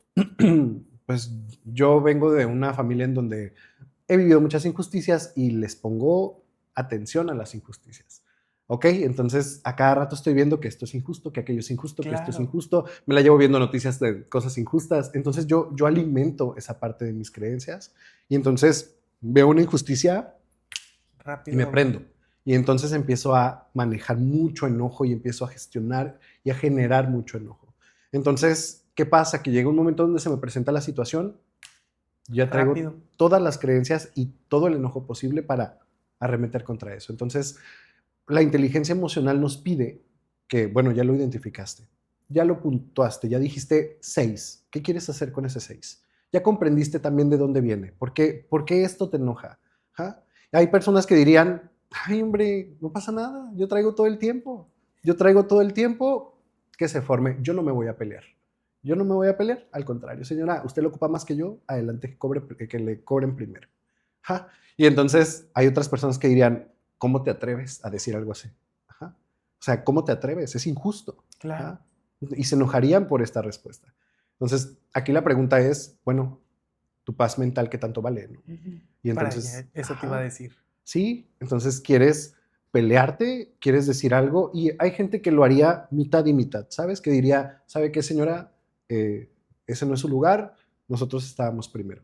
pues yo vengo de una familia en donde he vivido muchas injusticias y les pongo atención a las injusticias. ¿Ok? Entonces, a cada rato estoy viendo que esto es injusto, que aquello es injusto, que esto es Claro. injusto. Me la llevo viendo noticias de cosas injustas. Entonces, yo alimento esa parte de mis creencias y entonces veo una injusticia y Rápido. me prendo. Y entonces empiezo a manejar mucho enojo y empiezo a gestionar y a generar mucho enojo. Entonces, ¿qué pasa? Que llega un momento donde se me presenta la situación, ya traigo Rápido. todas las creencias y todo el enojo posible para arremeter contra eso. Entonces, la inteligencia emocional nos pide que, bueno, ya lo identificaste, ya lo puntuaste, ya dijiste 6. ¿Qué quieres hacer con ese 6? Ya comprendiste también de dónde viene. ¿Por qué esto te enoja? ¿Ja? Hay personas que dirían, ay, hombre, no pasa nada, yo traigo todo el tiempo. Yo traigo todo el tiempo que se forme. Yo no me voy a pelear. Yo no me voy a pelear. Al contrario, señora, usted lo ocupa más que yo, adelante, que le cobren primero. ¿Ja? Y entonces hay otras personas que dirían, ¿cómo te atreves a decir algo así? Ajá. O sea, ¿cómo te atreves? Es injusto. Claro. Ajá. Y se enojarían por esta respuesta. Entonces, aquí la pregunta es, bueno, tu paz mental, ¿qué tanto vale? ¿No? Y entonces, Para allá, eso te iba a decir. Sí, entonces quieres pelearte, quieres decir algo, y hay gente que lo haría mitad y mitad, ¿sabes? Que diría, ¿sabe qué, señora? Ese no es su lugar, nosotros estábamos primero.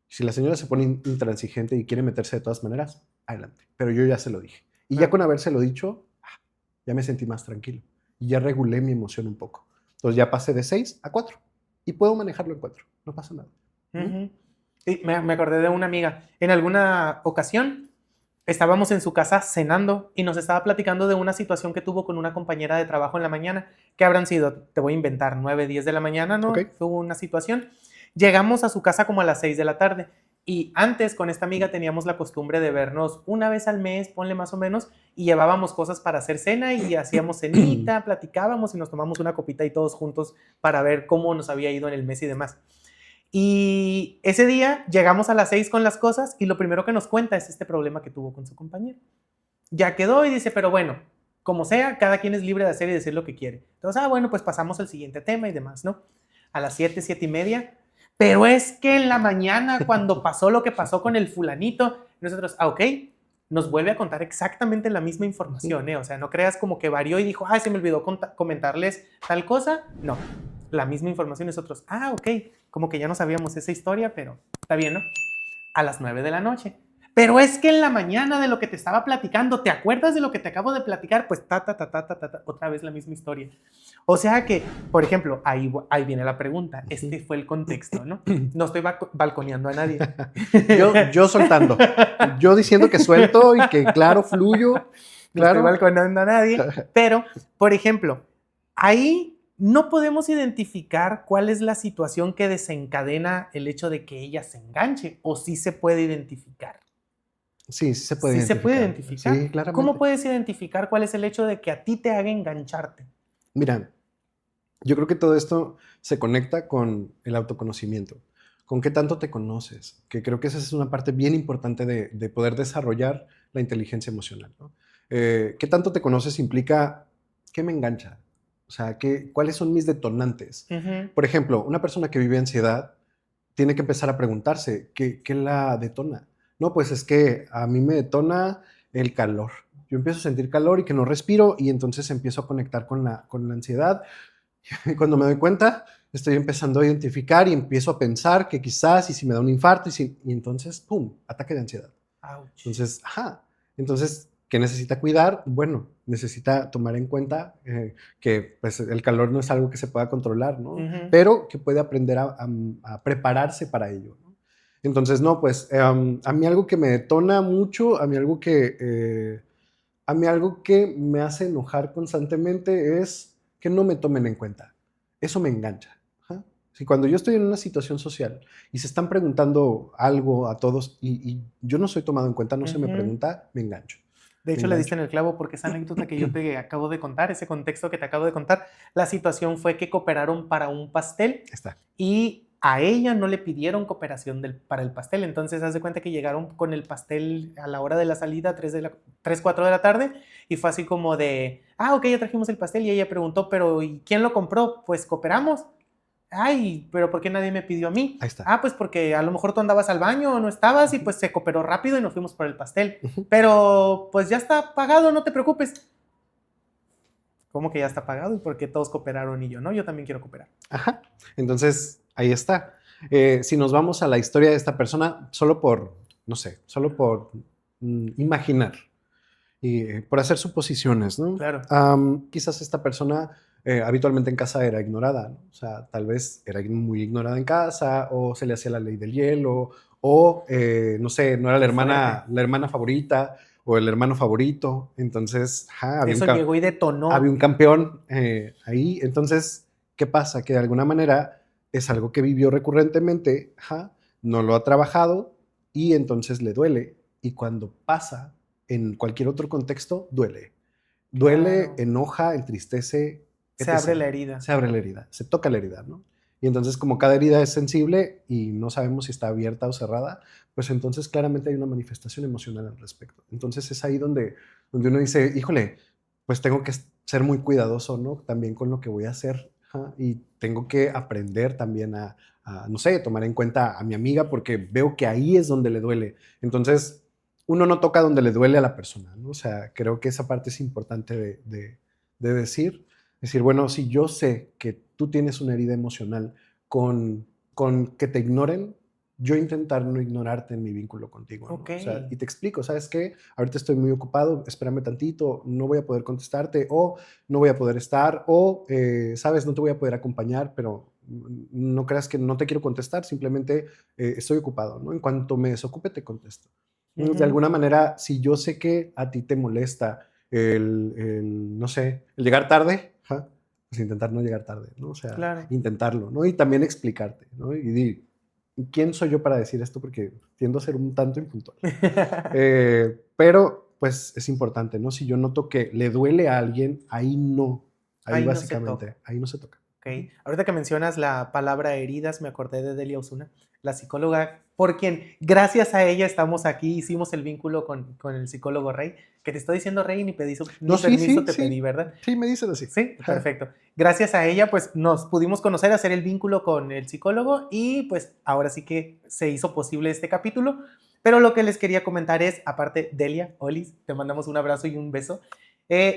Si la señora se pone intransigente y quiere meterse de todas maneras, adelante. Pero yo ya se lo dije. Y ya con habérselo dicho, ya me sentí más tranquilo. Y ya regulé mi emoción un poco. Entonces ya pasé de 6 a 4. Y puedo manejarlo en 4. No pasa nada. Sí, me acordé de una amiga. En alguna ocasión estábamos en su casa cenando y nos estaba platicando de una situación que tuvo con una compañera de trabajo en la mañana. ¿Qué habrán sido? Te voy a inventar, 9, 10 de la mañana, ¿no? Okay. Tuvo una situación. Llegamos a su casa como a las 6 de la tarde. Y antes con esta amiga teníamos la costumbre de vernos una vez al mes, ponle más o menos, y llevábamos cosas para hacer cena y hacíamos cenita, platicábamos y nos tomamos una copita y todos juntos para ver cómo nos había ido en el mes y demás. Y ese día llegamos a las 6 con las cosas y lo primero que nos cuenta es este problema que tuvo con su compañero. Ya quedó y dice, pero bueno, como sea, cada quien es libre de hacer y decir lo que quiere. Entonces, bueno, pues pasamos al siguiente tema y demás, ¿no? A las 7, 7:30. Pero es que en la mañana, cuando pasó lo que pasó con el fulanito, nosotros, ok, nos vuelve a contar exactamente la misma información, ¿eh? O sea, no creas como que varió y dijo, ay, se me olvidó comentarles tal cosa. No, la misma información. Nosotros, ok, como que ya no sabíamos esa historia, pero está bien, ¿no? A las 9 de la noche. pero es que en la mañana de lo que te estaba platicando, ¿te acuerdas de lo que te acabo de platicar? Pues otra vez la misma historia. O sea que, por ejemplo, ahí viene la pregunta. Este fue el contexto, ¿no? No estoy balconeando a nadie. Yo soltando. Yo diciendo que suelto y que, claro, fluyo. No Claro. estoy balconeando a nadie. Pero, por ejemplo, ahí no podemos identificar cuál es la situación que desencadena el hecho de que ella se enganche, o sí se puede identificar. Sí, sí se puede Sí identificar. se puede identificar. Sí, claramente. ¿Cómo puedes identificar cuál es el hecho de que a ti te haga engancharte? Mira, yo creo que todo esto se conecta con el autoconocimiento, con qué tanto te conoces, que creo que esa es una parte bien importante de poder desarrollar la inteligencia emocional, ¿no? Qué tanto te conoces implica qué me engancha, o sea, cuáles son mis detonantes. Uh-huh. Por ejemplo, una persona que vive ansiedad tiene que empezar a preguntarse, ¿qué la detona? No, pues es que a mí me detona el calor. Yo empiezo a sentir calor y que no respiro y entonces empiezo a conectar con la ansiedad. Y cuando me doy cuenta, estoy empezando a identificar y empiezo a pensar que quizás y si me da un infarto y entonces, ¡pum!, ataque de ansiedad. Ouch. Entonces, ¿qué necesita cuidar? Bueno, necesita tomar en cuenta que pues, el calor no es algo que se pueda controlar, ¿no? Uh-huh. Pero que puede aprender a prepararse para ello, ¿no? Entonces, no, pues a mí algo que me detona mucho, a mí algo que me hace enojar constantemente es que no me tomen en cuenta. Eso me engancha. Ajá. Si cuando yo estoy en una situación social y se están preguntando algo a todos y yo no soy tomado en cuenta, no se me pregunta, me engancho. De hecho, le diste en el clavo porque esa anécdota que yo te acabo de contar, ese contexto que te acabo de contar, la situación fue que cooperaron para un pastel y a ella no le pidieron cooperación para el pastel. Entonces, haz de cuenta que llegaron con el pastel a la hora de la salida, 3, 4 de la tarde, y fue así como de, ok, ya trajimos el pastel, y ella preguntó, pero ¿y quién lo compró? Pues cooperamos. Ay, pero ¿por qué nadie me pidió a mí? Ahí está. Pues porque a lo mejor tú andabas al baño o no estabas y pues se cooperó rápido y nos fuimos por el pastel. Pero pues ya está pagado, no te preocupes. ¿Cómo que ya está pagado? ¿Y por qué todos cooperaron y yo no? Yo también quiero cooperar. Ajá. Entonces, ahí está. Si nos vamos a la historia de esta persona, solo por imaginar y por hacer suposiciones, ¿no? Claro. Quizás esta persona habitualmente en casa era ignorada, ¿no? O sea, tal vez era muy ignorada en casa o se le hacía la ley del hielo o, no sé, no era la hermana favorita o el hermano favorito. Entonces, eso llegó y detonó. Había un campeón ahí. Entonces, ¿qué pasa? Que de alguna manera es algo que vivió recurrentemente, no lo ha trabajado y entonces le duele. Y cuando pasa en cualquier otro contexto, duele. Duele, claro. Enoja, entristece. Se abre la herida. Se abre la herida, se toca la herida, ¿no? Y entonces, como cada herida es sensible y no sabemos si está abierta o cerrada, pues entonces claramente hay una manifestación emocional al respecto. Entonces es ahí donde uno dice, híjole, pues tengo que ser muy cuidadoso, ¿no? También con lo que voy a hacer. Y tengo que aprender también a, no sé, tomar en cuenta a mi amiga porque veo que ahí es donde le duele. Entonces, uno no toca donde le duele a la persona, ¿no? O sea, creo que esa parte es importante de decir. Es decir, bueno, si yo sé que tú tienes una herida emocional con que te ignoren, yo intentar no ignorarte en mi vínculo contigo, ¿no? Okay. O sea, y te explico, ¿sabes qué? Ahorita estoy muy ocupado, espérame tantito, no voy a poder contestarte o no voy a poder estar o, ¿sabes? No te voy a poder acompañar, pero no creas que no te quiero contestar, simplemente estoy ocupado, ¿no? En cuanto me desocupe, te contesto. Uh-huh. De alguna manera, si yo sé que a ti te molesta no sé, el llegar tarde, pues intentar no llegar tarde, ¿no? O sea, claro. Intentarlo, ¿no? Y también explicarte, ¿no? Y ¿quién soy yo para decir esto? Porque tiendo a ser un tanto impuntual. Pero, pues, es importante, ¿no? Si yo noto que le duele a alguien, ahí no. Ahí básicamente, ahí no se toca. Okay. Ahorita que mencionas la palabra heridas, me acordé de Delia Osuna, la psicóloga, por quien gracias a ella estamos aquí, hicimos el vínculo con el psicólogo Rey, que te estoy diciendo Rey, ni permiso te pedí, ¿verdad? Sí, me dicen así. Sí, perfecto. Gracias a ella, pues nos pudimos conocer, hacer el vínculo con el psicólogo y pues ahora sí que se hizo posible este capítulo. Pero lo que les quería comentar es, aparte, Delia, Olis, te mandamos un abrazo y un beso.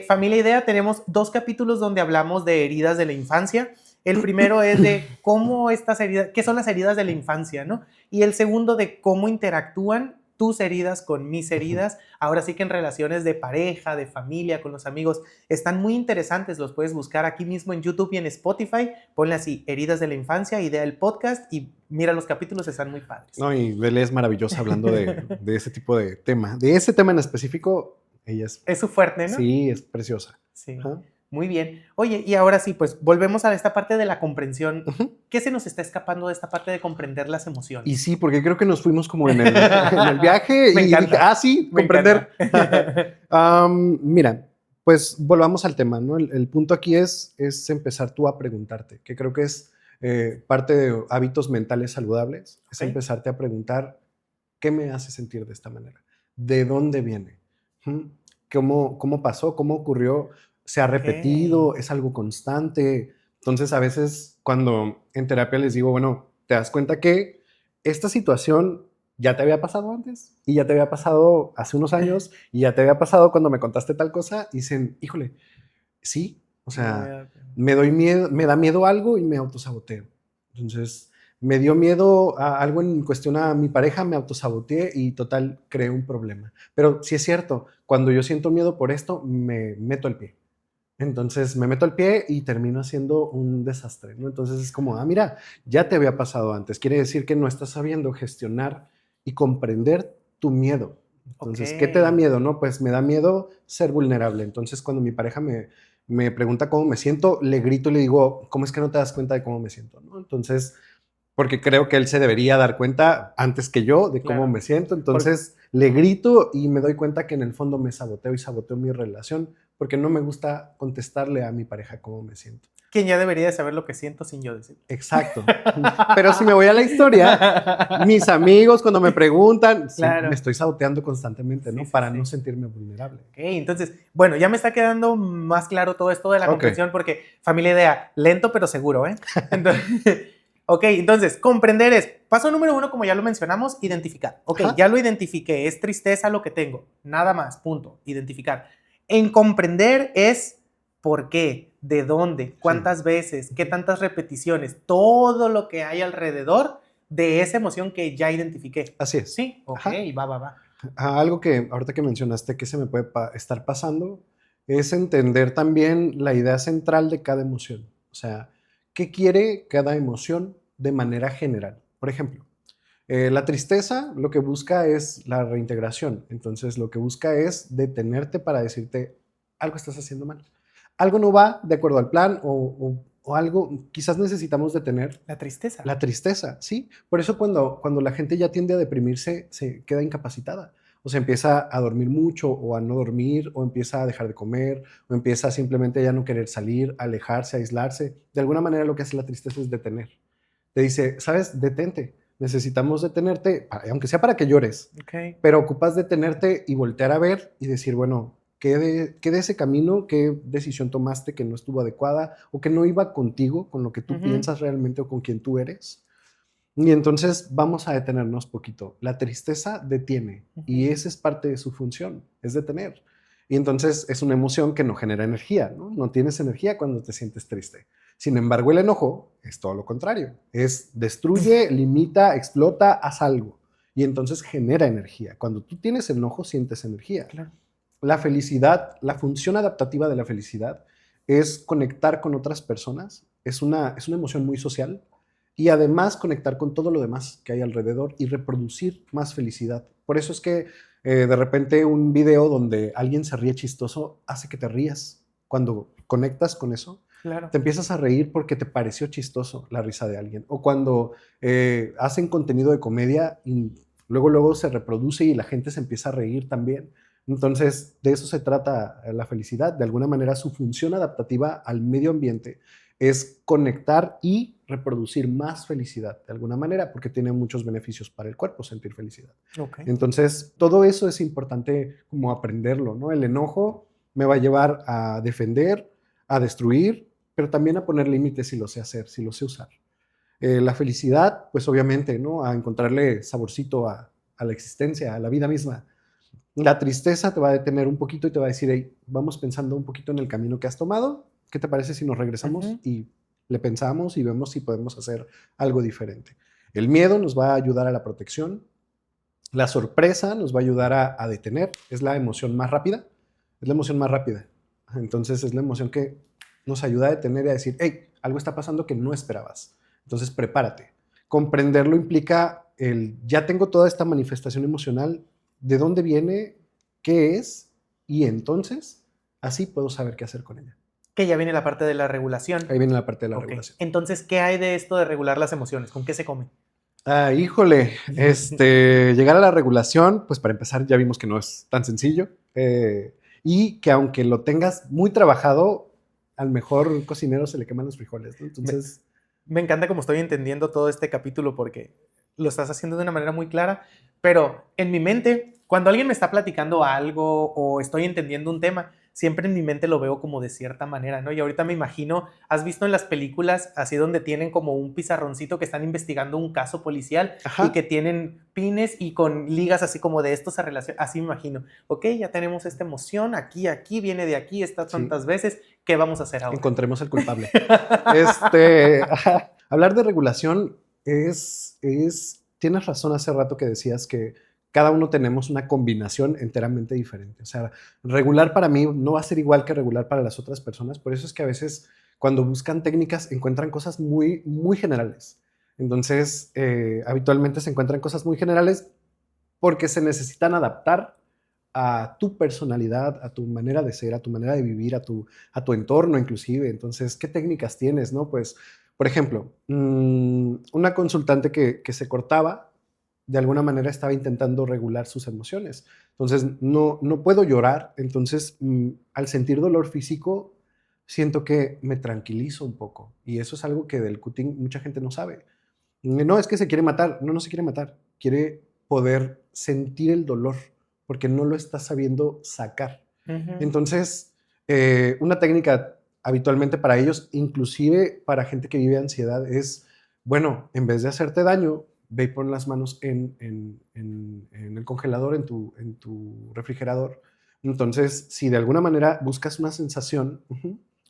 Familia Idea, tenemos 2 capítulos donde hablamos de heridas de la infancia. El primero es de cómo estas heridas, qué son las heridas de la infancia, ¿no? Y el segundo de cómo interactúan tus heridas con mis heridas. Ahora sí que en relaciones de pareja, de familia, con los amigos, están muy interesantes. Los puedes buscar aquí mismo en YouTube y en Spotify. Ponle así, Heridas de la Infancia, Idea del Podcast, y mira, los capítulos están muy padres. No, y Bele es maravillosa hablando de ese tipo de tema. De ese tema en específico, ella Es su fuerte, ¿no? Sí, es preciosa. Sí. Ajá. Muy bien. Oye, y ahora sí, pues volvemos a esta parte de la comprensión. Ujú. ¿Qué se nos está escapando de esta parte de comprender las emociones? Y sí, porque creo que nos fuimos como en el viaje Me y encanta. dije, sí, Me comprender. encanta. Mira, pues volvamos al tema, ¿no? El punto aquí es empezar tú a preguntarte, que creo que es parte de hábitos mentales saludables, es Ok. empezarte a preguntar, ¿qué me hace sentir de esta manera? ¿De dónde viene? ¿Cómo pasó? ¿Cómo ocurrió? ¿Se ha repetido? Ok. ¿Es algo constante? Entonces, a veces cuando en terapia les digo, bueno, te das cuenta que esta situación ya te había pasado antes y ya te había pasado hace unos años y ya te había pasado cuando me contaste tal cosa, y dicen, híjole, sí, o sea, me da miedo algo y me autosaboteo. Entonces, me dio miedo a algo en cuestión a mi pareja, me autosaboteé y total, creé un problema. Pero sí es cierto, cuando yo siento miedo por esto, me meto el pie. Entonces me meto el pie y termino haciendo un desastre, ¿no? Entonces es como, mira, ya te había pasado antes. Quiere decir que no estás sabiendo gestionar y comprender tu miedo. Entonces, ¿qué te da Ok. miedo? No, pues me da miedo ser vulnerable. Entonces, cuando mi pareja me pregunta cómo me siento, le grito y le digo, ¿cómo es que no te das cuenta de cómo me siento? ¿No? Entonces, porque creo que él se debería dar cuenta antes que yo de cómo Claro. me siento. Entonces, le grito y me doy cuenta que en el fondo me saboteo y saboteo mi relación porque no me gusta contestarle a mi pareja cómo me siento. Quien ya debería de saber lo que siento sin yo decirlo. Exacto. Pero si me voy a la historia, mis amigos cuando me preguntan, sí, Claro. me estoy saboteando constantemente, ¿no? Sí, sí, Para sí. no sentirme vulnerable. Ok, entonces, bueno, ya me está quedando más claro todo esto de la Ok. comprensión porque, familia idea, lento pero seguro, ¿eh? Entonces, ok, entonces, comprender es, paso número 1, como ya lo mencionamos, identificar. Ok, Ajá. ya lo identifiqué, es tristeza lo que tengo, nada más, punto, identificar. En comprender es por qué, de dónde, cuántas veces, qué tantas repeticiones, todo lo que hay alrededor de esa emoción que ya identifiqué. Así es. Sí, ok, Ajá. va. Algo que ahorita que mencionaste que se me puede estar pasando es entender también la idea central de cada emoción. O sea, ¿qué quiere cada emoción de manera general? Por ejemplo, la tristeza lo que busca es la reintegración. Entonces, lo que busca es detenerte para decirte, algo estás haciendo mal. Algo no va de acuerdo al plan o algo, quizás necesitamos detener La tristeza. la tristeza, ¿sí? Por eso cuando la gente ya tiende a deprimirse, se queda incapacitada. O sea, empieza a dormir mucho o a no dormir, o empieza a dejar de comer, o empieza simplemente a ya no querer salir, a alejarse, a aislarse. De alguna manera lo que hace la tristeza es detener. Te dice, ¿sabes? Detente. Necesitamos detenerte, aunque sea para que llores, Ok. pero ocupas detenerte y voltear a ver y decir, bueno, ¿qué de ese camino, qué decisión tomaste que no estuvo adecuada o que no iba contigo, con lo que tú Ujú. piensas realmente o con quien tú eres? Y entonces vamos a detenernos poquito. La tristeza detiene y esa es parte de su función, es detener. Y entonces es una emoción que no genera energía, ¿no? No tienes energía cuando te sientes triste. Sin embargo, el enojo es todo lo contrario. Es destruye, limita, explota, haz algo. Y entonces genera energía. Cuando tú tienes enojo, sientes energía. Claro. La felicidad, la función adaptativa de la felicidad es conectar con otras personas. Es una emoción muy social. Y además conectar con todo lo demás que hay alrededor y reproducir más felicidad. Por eso es que de repente un video donde alguien se ríe chistoso hace que te rías. Cuando conectas con eso, Claro. te empiezas a reír porque te pareció chistoso la risa de alguien. O cuando hacen contenido de comedia y luego se reproduce y la gente se empieza a reír también. Entonces, de eso se trata la felicidad. De alguna manera, su función adaptativa al medio ambiente es conectar y reproducir más felicidad, de alguna manera, porque tiene muchos beneficios para el cuerpo sentir felicidad. Ok. Entonces, todo eso es importante como aprenderlo, ¿no? El enojo me va a llevar a defender, a destruir, pero también a poner límites si lo sé hacer, si lo sé usar. La felicidad, pues obviamente, ¿no? A encontrarle saborcito a la existencia, a la vida misma. La tristeza te va a detener un poquito y te va a decir, hey, vamos pensando un poquito en el camino que has tomado. ¿Qué te parece si nos regresamos y le pensamos y vemos si podemos hacer algo diferente? El miedo nos va a ayudar a la protección. La sorpresa nos va a ayudar a detener. Es la emoción más rápida. Es la emoción más rápida. Entonces es la emoción que nos ayuda a detener y a decir, hey, algo está pasando que no esperabas. Entonces prepárate. Comprenderlo implica ya tengo toda esta manifestación emocional, ¿de dónde viene? ¿Qué es? Y entonces así puedo saber qué hacer con ella. Que ya viene la parte de la regulación. Ahí viene la parte de la Ok. regulación. Entonces, ¿qué hay de esto de regular las emociones? ¿Con qué se come? Ah, híjole, llegar a la regulación, pues para empezar ya vimos que no es tan sencillo y que aunque lo tengas muy trabajado, al mejor cocinero se le queman los frijoles, ¿no? Entonces... Me encanta como estoy entendiendo todo este capítulo porque lo estás haciendo de una manera muy clara, pero en mi mente, cuando alguien me está platicando algo o estoy entendiendo un tema, siempre en mi mente lo veo como de cierta manera, ¿no? Y ahorita me imagino, ¿has visto en las películas así donde tienen como un pizarroncito que están investigando un caso policial Ajá. y que tienen pines y con ligas así como de esto se relaciona? Así me imagino. Ok, ya tenemos esta emoción, aquí, viene de aquí, está tantas veces, ¿qué vamos a hacer ahora? Encontremos el culpable. Hablar de regulación tienes razón hace rato que decías que cada uno tenemos una combinación enteramente diferente. O sea, regular para mí no va a ser igual que regular para las otras personas. Por eso es que a veces cuando buscan técnicas encuentran cosas muy, muy generales. Entonces, habitualmente se encuentran cosas muy generales porque se necesitan adaptar a tu personalidad, a tu manera de ser, a tu manera de vivir, a tu entorno inclusive. Entonces, ¿qué técnicas tienes, no? Pues, por ejemplo, una consultante que se cortaba, de alguna manera estaba intentando regular sus emociones. Entonces, no puedo llorar. Entonces, al sentir dolor físico, siento que me tranquilizo un poco. Y eso es algo que del cutting mucha gente no sabe. No, es que se quiere matar. No se quiere matar. Quiere poder sentir el dolor porque no lo está sabiendo sacar. Entonces, una técnica habitualmente para ellos, inclusive para gente que vive ansiedad, es, bueno, en vez de hacerte daño, ve y pon las manos en el congelador, en tu refrigerador. Entonces, si de alguna manera buscas una sensación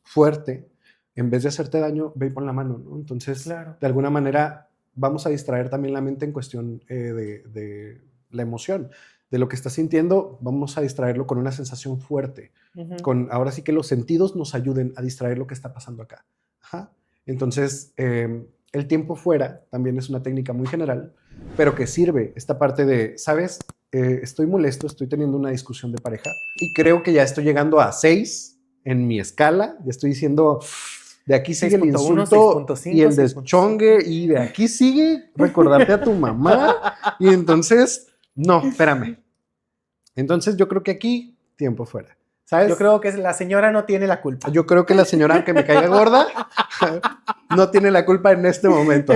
fuerte, en vez de hacerte daño, ve y pon la mano, ¿no? Entonces, claro, de alguna manera, vamos a distraer también la mente en cuestión de la emoción. De lo que estás sintiendo, vamos a distraerlo con una sensación fuerte. Ahora sí que los sentidos nos ayuden a distraer lo que está pasando acá. Ajá. Entonces, el tiempo fuera también es una técnica muy general, pero que sirve esta parte de, ¿sabes? Estoy molesto, estoy teniendo una discusión de pareja y creo que ya estoy llegando a 6 en mi escala. Ya estoy diciendo, de aquí sigue el insulto 6.5, y el deschongue y de aquí sigue recordarte a tu mamá. Y entonces, no, espérame. Entonces yo creo que aquí, tiempo fuera. ¿Sabes? Yo creo que la señora no tiene la culpa. Yo creo que la señora, aunque me caiga gorda, no tiene la culpa en este momento.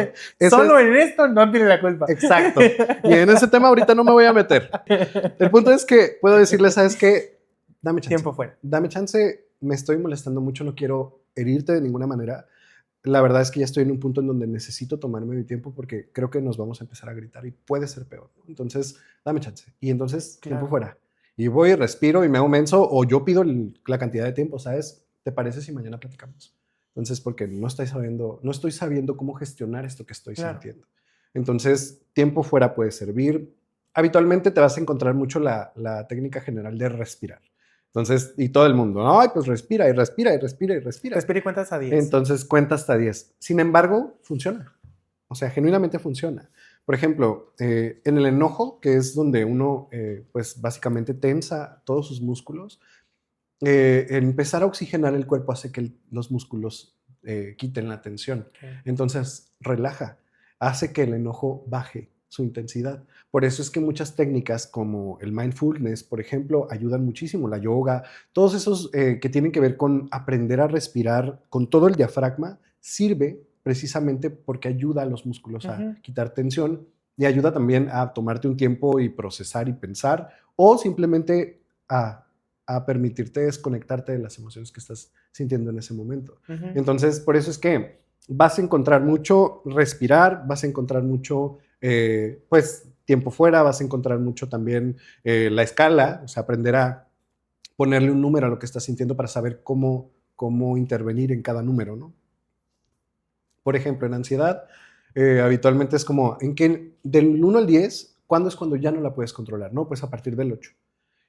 Solo en esto no tiene la culpa. Exacto. Y en ese tema ahorita no me voy a meter. El punto es que puedo decirle, ¿sabes qué? Dame chance. Tiempo fuera. Dame chance, me estoy molestando mucho, no quiero herirte de ninguna manera. La verdad es que ya estoy en un punto en donde necesito tomarme mi tiempo porque creo que nos vamos a empezar a gritar y puede ser peor. Entonces, dame chance. Y entonces, tiempo fuera. Y voy, respiro y me hago menso o yo pido la cantidad de tiempo, ¿sabes? ¿Te parece si mañana platicamos? Entonces, porque no estoy sabiendo cómo gestionar esto que estoy sintiendo. Entonces, tiempo fuera puede servir. Habitualmente te vas a encontrar mucho la técnica general de respirar. Entonces, y todo el mundo, ¿no? Ay, pues respira y respira y respira y respira. Respira y cuenta hasta 10. Entonces, cuenta hasta 10. Sin embargo, funciona. O sea, genuinamente funciona. Por ejemplo, en el enojo, que es donde uno, pues básicamente tensa todos sus músculos, empezar a oxigenar el cuerpo hace que los músculos quiten la tensión. Entonces, relaja, hace que el enojo baje su intensidad. Por eso es que muchas técnicas como el mindfulness, por ejemplo, ayudan muchísimo, la yoga, todos esos que tienen que ver con aprender a respirar con todo el diafragma, sirve precisamente porque ayuda a los músculos a quitar tensión y ayuda también a tomarte un tiempo y procesar y pensar o simplemente a permitirte desconectarte de las emociones que estás sintiendo en ese momento. Entonces, por eso es que vas a encontrar mucho respirar, vas a encontrar mucho, pues, tiempo fuera, vas a encontrar mucho también la escala, o sea, aprender a ponerle un número a lo que estás sintiendo para saber cómo intervenir en cada número, ¿no? Por ejemplo, en ansiedad, habitualmente es como, del 1 al 10, ¿Cuándo es cuando ya no la puedes controlar? No, pues a partir del 8.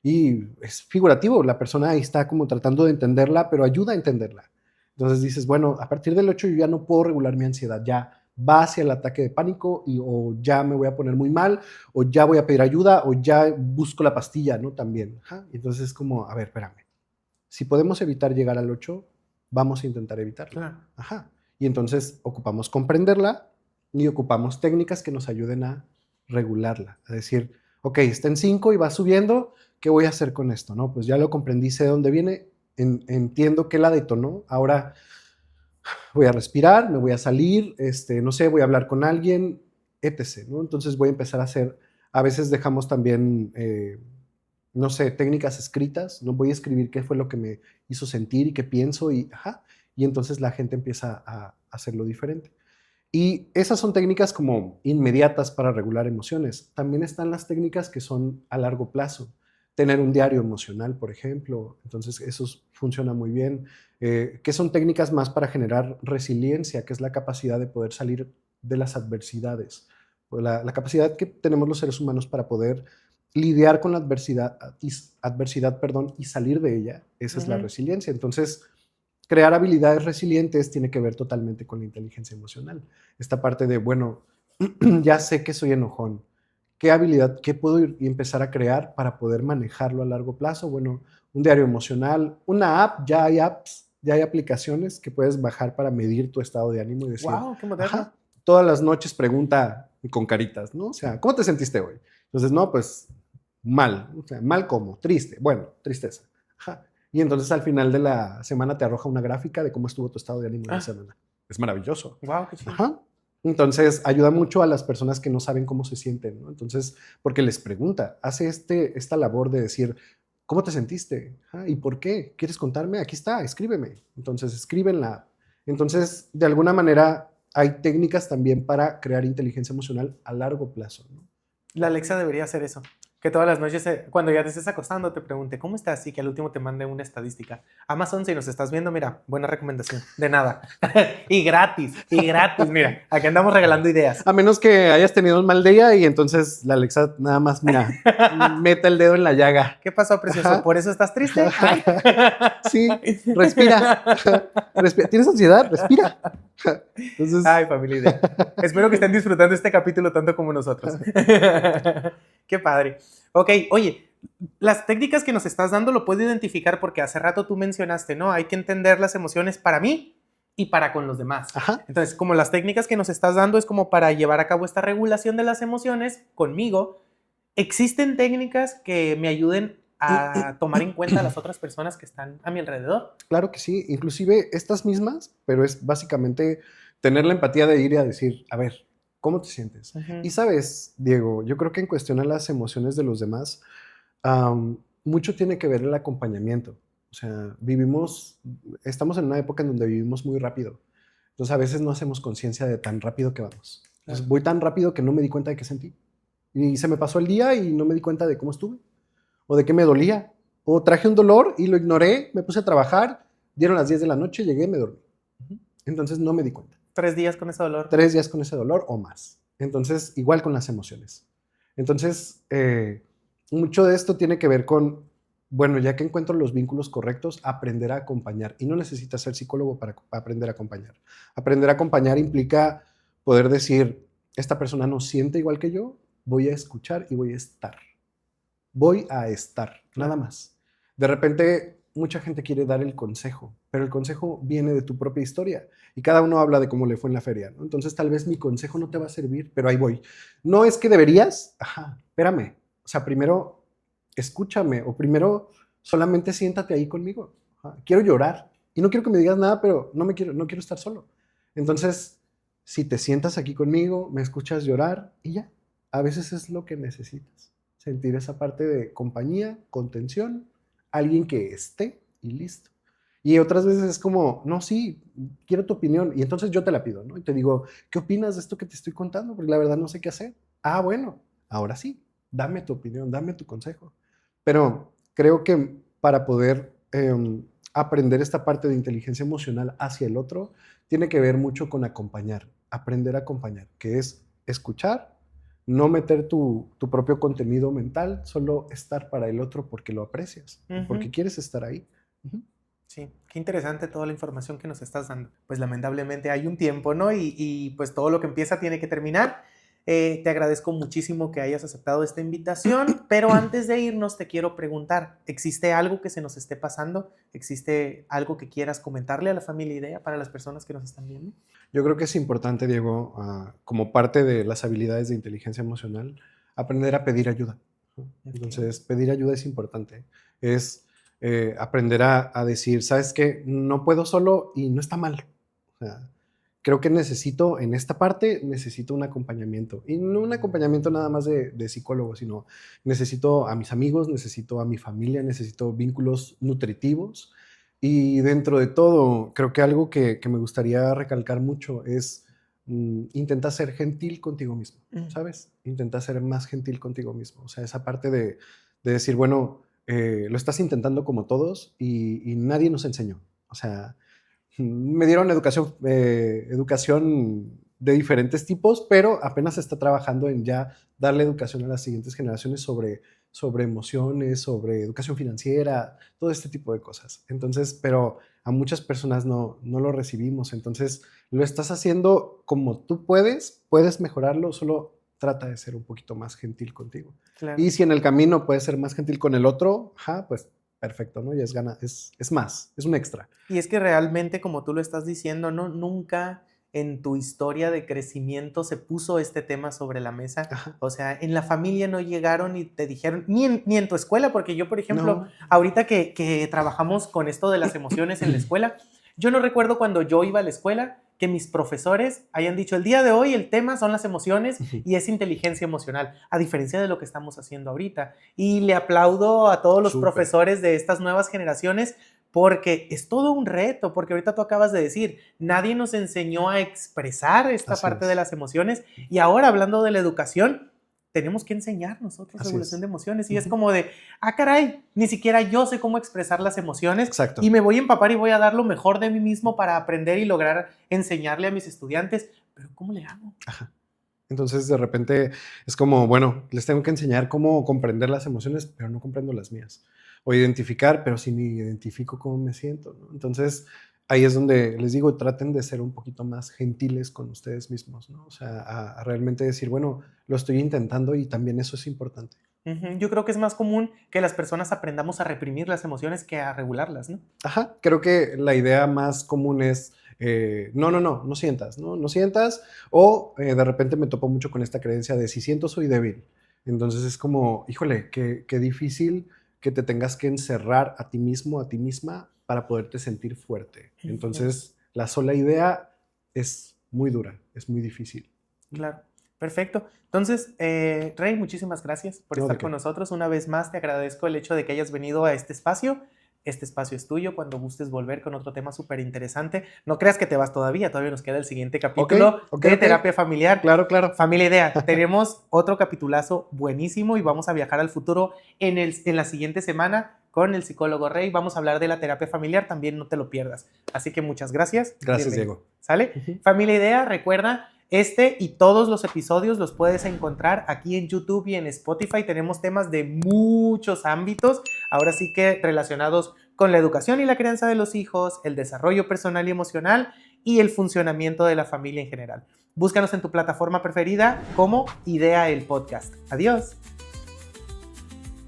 Y es figurativo, la persona ahí está como tratando de entenderla, pero ayuda a entenderla. Entonces dices, bueno, a partir del 8 yo ya no puedo regular mi ansiedad, ya va hacia el ataque de pánico y o ya me voy a poner muy mal, o ya voy a pedir ayuda, o ya busco la pastilla, ¿no? También. Ajá. Entonces es como, a ver, espérame. Si podemos evitar llegar al 8, vamos a intentar evitarlo. Claro. Ajá. Y entonces ocupamos comprenderla y ocupamos técnicas que nos ayuden a regularla. Es decir, ok, está en 5 y va subiendo, ¿qué voy a hacer con esto? ¿No? Pues ya lo comprendí, sé de dónde viene, entiendo qué la detonó, ahora voy a respirar, me voy a salir, no sé, voy a hablar con alguien, etc., ¿no? Entonces voy a empezar a hacer, a veces dejamos también, no sé, técnicas escritas, ¿no? Voy a escribir qué fue lo que me hizo sentir y qué pienso y entonces la gente empieza a hacerlo diferente. Y esas son técnicas como inmediatas para regular emociones. También están las técnicas que son a largo plazo. Tener un diario emocional, por ejemplo. Entonces, eso funciona muy bien. Que son técnicas más para generar resiliencia, que es la capacidad de poder salir de las adversidades. La capacidad que tenemos los seres humanos para poder lidiar con la adversidad y salir de ella. Esa es la resiliencia. Entonces, crear habilidades resilientes tiene que ver totalmente con la inteligencia emocional. Esta parte de, bueno, ya sé que soy enojón. ¿Qué habilidad, qué puedo ir y empezar a crear para poder manejarlo a largo plazo? Bueno, un diario emocional, una app, ya hay apps, ya hay aplicaciones que puedes bajar para medir tu estado de ánimo y decir, ¡Wow! ¡Qué moderno! todas las noches pregunta con caritas, ¿no? O sea, ¿cómo te sentiste hoy? Entonces, no, pues mal. O sea, mal como, triste. Bueno, tristeza. Y entonces al final de la semana te arroja una gráfica de cómo estuvo tu estado de ánimo en la semana. Es maravilloso. ¡Wow! ¡Qué chido! Entonces ayuda mucho a las personas que no saben cómo se sienten, ¿no? Entonces, porque les pregunta, hace esta labor de decir, ¿cómo te sentiste? ¿Y por qué? ¿Quieres contarme? Aquí está, escríbeme. Entonces, escríbenla. Entonces, de alguna manera, hay técnicas también para crear inteligencia emocional a largo plazo, ¿no? La Alexa debería hacer eso. Que todas las noches, cuando ya te estés acostando, te pregunte, ¿cómo estás? Y que al último te mande una estadística. Amazon, si nos estás viendo, mira, buena recomendación. De nada. y gratis, mira. Aquí andamos regalando ideas. A menos que hayas tenido un mal día y entonces la Alexa nada más, mira, mete el dedo en la llaga. ¿Qué pasó, precioso? Ajá. ¿Por eso estás triste? Sí, respira. ¿Tienes ansiedad? Respira. Entonces, Ay, familia. Espero que estén disfrutando este capítulo tanto como nosotros. Qué padre. Ok, oye, las técnicas que nos estás dando lo puedo identificar porque hace rato tú mencionaste, ¿no? Hay que entender las emociones para mí y para con los demás. Ajá. Entonces, como las técnicas que nos estás dando es como para llevar a cabo esta regulación de las emociones conmigo, ¿existen técnicas que me ayuden a tomar en cuenta a las otras personas que están a mi alrededor? Claro que sí, inclusive estas mismas, pero es básicamente tener la empatía de ir y a decir, a ver, ¿cómo te sientes? Y sabes, Diego, yo creo que en cuestión a las emociones de los demás, mucho tiene que ver el acompañamiento. O sea, estamos en una época en donde vivimos muy rápido. Entonces a veces no hacemos conciencia de tan rápido que vamos. Entonces voy tan rápido que no me di cuenta de qué sentí. Y se me pasó el día y no me di cuenta de cómo estuve. O de qué me dolía. O traje un dolor y lo ignoré, me puse a trabajar, dieron las 10 de la noche, llegué y me dormí. Entonces no me di cuenta. 3 días con ese dolor. 3 días con ese dolor o más. Entonces, igual con las emociones. Entonces, mucho de esto tiene que ver con, bueno, ya que encuentro los vínculos correctos, aprender a acompañar. Y no necesitas ser psicólogo para aprender a acompañar. Aprender a acompañar implica poder decir, esta persona no siente igual que yo, voy a escuchar y voy a estar. Voy a estar, nada más. De repente, mucha gente quiere dar el consejo, pero el consejo viene de tu propia historia y cada uno habla de cómo le fue en la feria, ¿no? Entonces, tal vez mi consejo no te va a servir, pero ahí voy. No es que deberías, espérame. O sea, primero escúchame o primero solamente siéntate ahí conmigo. Quiero llorar y no quiero que me digas nada, pero no quiero estar solo. Entonces, si te sientas aquí conmigo, me escuchas llorar y ya. A veces es lo que necesitas. Sentir esa parte de compañía, contención, alguien que esté y listo. Y otras veces es como, no, sí, quiero tu opinión. Y entonces yo te la pido, ¿no? Y te digo, ¿qué opinas de esto que te estoy contando? Porque la verdad no sé qué hacer. Bueno, ahora sí, dame tu opinión, dame tu consejo. Pero creo que para poder aprender esta parte de inteligencia emocional hacia el otro, tiene que ver mucho con acompañar, aprender a acompañar, que es escuchar, no meter tu propio contenido mental, solo estar para el otro porque lo aprecias, porque quieres estar ahí. Sí, qué interesante toda la información que nos estás dando. Pues lamentablemente hay un tiempo, ¿no? Y pues todo lo que empieza tiene que terminar. Te agradezco muchísimo que hayas aceptado esta invitación, pero antes de irnos te quiero preguntar, ¿existe algo que se nos esté pasando? ¿Existe algo que quieras comentarle a la familia IDEA para las personas que nos están viendo? Yo creo que es importante, Diego, como parte de las habilidades de inteligencia emocional, aprender a pedir ayuda. Entonces, pedir ayuda es importante. Es aprender a decir, ¿sabes qué? No puedo solo y no está mal. O sea, creo que necesito, en esta parte, necesito un acompañamiento. Y no un acompañamiento nada más de psicólogo, sino necesito a mis amigos, necesito a mi familia, necesito vínculos nutritivos. Y dentro de todo, creo que algo que me gustaría recalcar mucho es intenta ser gentil contigo mismo, ¿sabes? Intenta ser más gentil contigo mismo. O sea, esa parte de decir, bueno, lo estás intentando como todos y nadie nos enseñó. O sea, me dieron educación de diferentes tipos, pero apenas se está trabajando en ya darle educación a las siguientes generaciones sobre emociones, sobre educación financiera, todo este tipo de cosas. Entonces, pero a muchas personas no lo recibimos. Entonces, lo estás haciendo como tú puedes mejorarlo, solo trata de ser un poquito más gentil contigo. Claro. Y si en el camino puedes ser más gentil con el otro, pues perfecto, ¿no? Ya es más, es un extra. Y es que realmente, como tú lo estás diciendo, ¿no? Nunca en tu historia de crecimiento se puso este tema sobre la mesa. Ajá. O sea, en la familia no llegaron y te dijeron, ni en tu escuela, porque yo, por ejemplo, No. ahorita que trabajamos con esto de las emociones en la escuela, yo no recuerdo cuando yo iba a la escuela que mis profesores hayan dicho, el día de hoy el tema son las emociones y es inteligencia emocional, a diferencia de lo que estamos haciendo ahorita. Y le aplaudo a todos los profesores de estas nuevas generaciones, porque es todo un reto, porque ahorita tú acabas de decir, nadie nos enseñó a expresar esta parte de las emociones, y ahora hablando de la educación, tenemos que enseñar nosotros regulación de emociones, y es como de, caray, ni siquiera yo sé cómo expresar las emociones. Exacto. Y me voy a empapar y voy a dar lo mejor de mí mismo para aprender y lograr enseñarle a mis estudiantes, pero ¿cómo le hago? Ajá. Entonces, de repente, es como, bueno, les tengo que enseñar cómo comprender las emociones, pero no comprendo las mías. O identificar, pero si ni identifico cómo me siento, ¿no? Entonces, ahí es donde les digo, traten de ser un poquito más gentiles con ustedes mismos, ¿no? O sea, a realmente decir, bueno, lo estoy intentando y también eso es importante. Yo creo que es más común que las personas aprendamos a reprimir las emociones que a regularlas, ¿no? Ajá, creo que la idea más común es, no sientas, ¿no? No sientas, o de repente me topo mucho con esta creencia de si siento soy débil. Entonces es como, híjole, qué difícil que te tengas que encerrar a ti mismo, a ti misma, para poderte sentir fuerte. Entonces, la sola idea es muy dura, es muy difícil. Claro, perfecto. Entonces, Rey, muchísimas gracias por estar con nosotros. Una vez más, te agradezco el hecho de que hayas venido a este espacio. Este espacio es tuyo cuando gustes volver con otro tema súper interesante. No creas que te vas todavía nos queda el siguiente capítulo de terapia familiar. Claro. Familia IDEA, tenemos otro capitulazo buenísimo y vamos a viajar al futuro en la siguiente semana con el psicólogo Rey. Vamos a hablar de la terapia familiar, también no te lo pierdas. Así que muchas gracias. Gracias, Diego. ¿Sale? Familia IDEA, recuerda, este y todos los episodios los puedes encontrar aquí en YouTube y en Spotify. Tenemos temas de muchos ámbitos, ahora sí que relacionados con la educación y la crianza de los hijos, el desarrollo personal y emocional y el funcionamiento de la familia en general. Búscanos en tu plataforma preferida como IDEA el Podcast. Adiós.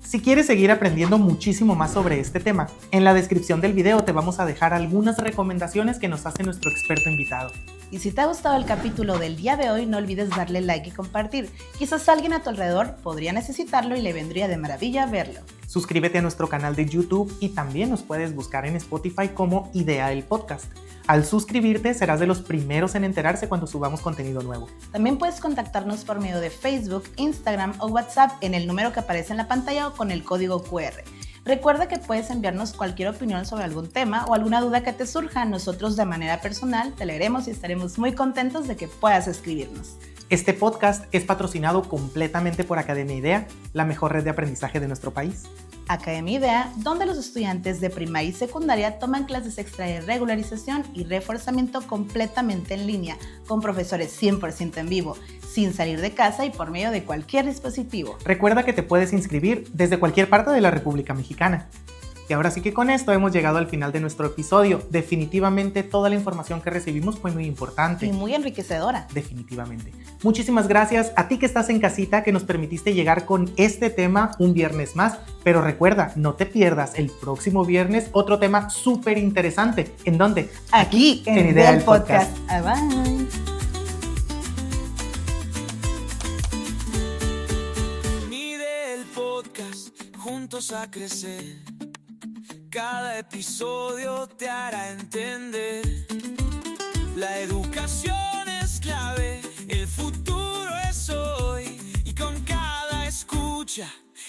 Si quieres seguir aprendiendo muchísimo más sobre este tema, en la descripción del video te vamos a dejar algunas recomendaciones que nos hace nuestro experto invitado. Y si te ha gustado el capítulo del día de hoy, no olvides darle like y compartir. Quizás alguien a tu alrededor podría necesitarlo y le vendría de maravilla verlo. Suscríbete a nuestro canal de YouTube y también nos puedes buscar en Spotify como IDEA el Podcast. Al suscribirte serás de los primeros en enterarse cuando subamos contenido nuevo. También puedes contactarnos por medio de Facebook, Instagram o WhatsApp en el número que aparece en la pantalla o con el código QR. Recuerda que puedes enviarnos cualquier opinión sobre algún tema o alguna duda que te surja. Nosotros de manera personal te leeremos y estaremos muy contentos de que puedas escribirnos. Este podcast es patrocinado completamente por Academia IDEA, la mejor red de aprendizaje de nuestro país. Academia IDEA, donde los estudiantes de primaria y secundaria toman clases extra de regularización y reforzamiento completamente en línea, con profesores 100% en vivo, sin salir de casa y por medio de cualquier dispositivo. Recuerda que te puedes inscribir desde cualquier parte de la República Mexicana. Y ahora sí que con esto hemos llegado al final de nuestro episodio. Definitivamente toda la información que recibimos fue muy importante. Y muy enriquecedora. Definitivamente. Muchísimas gracias a ti que estás en casita, que nos permitiste llegar con este tema un viernes más. Pero recuerda, no te pierdas el próximo viernes otro tema súper interesante. ¿En dónde? Aquí en Idea el podcast. Bye. Mide el podcast, juntos a crecer. Cada episodio te hará entender. La educación es clave, el futuro es hoy. Y con cada escucha,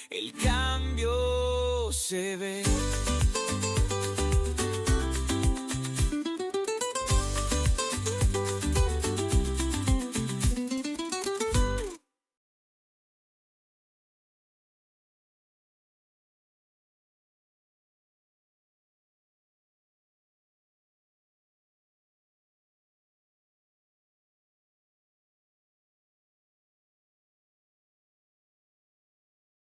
el cambio se ve.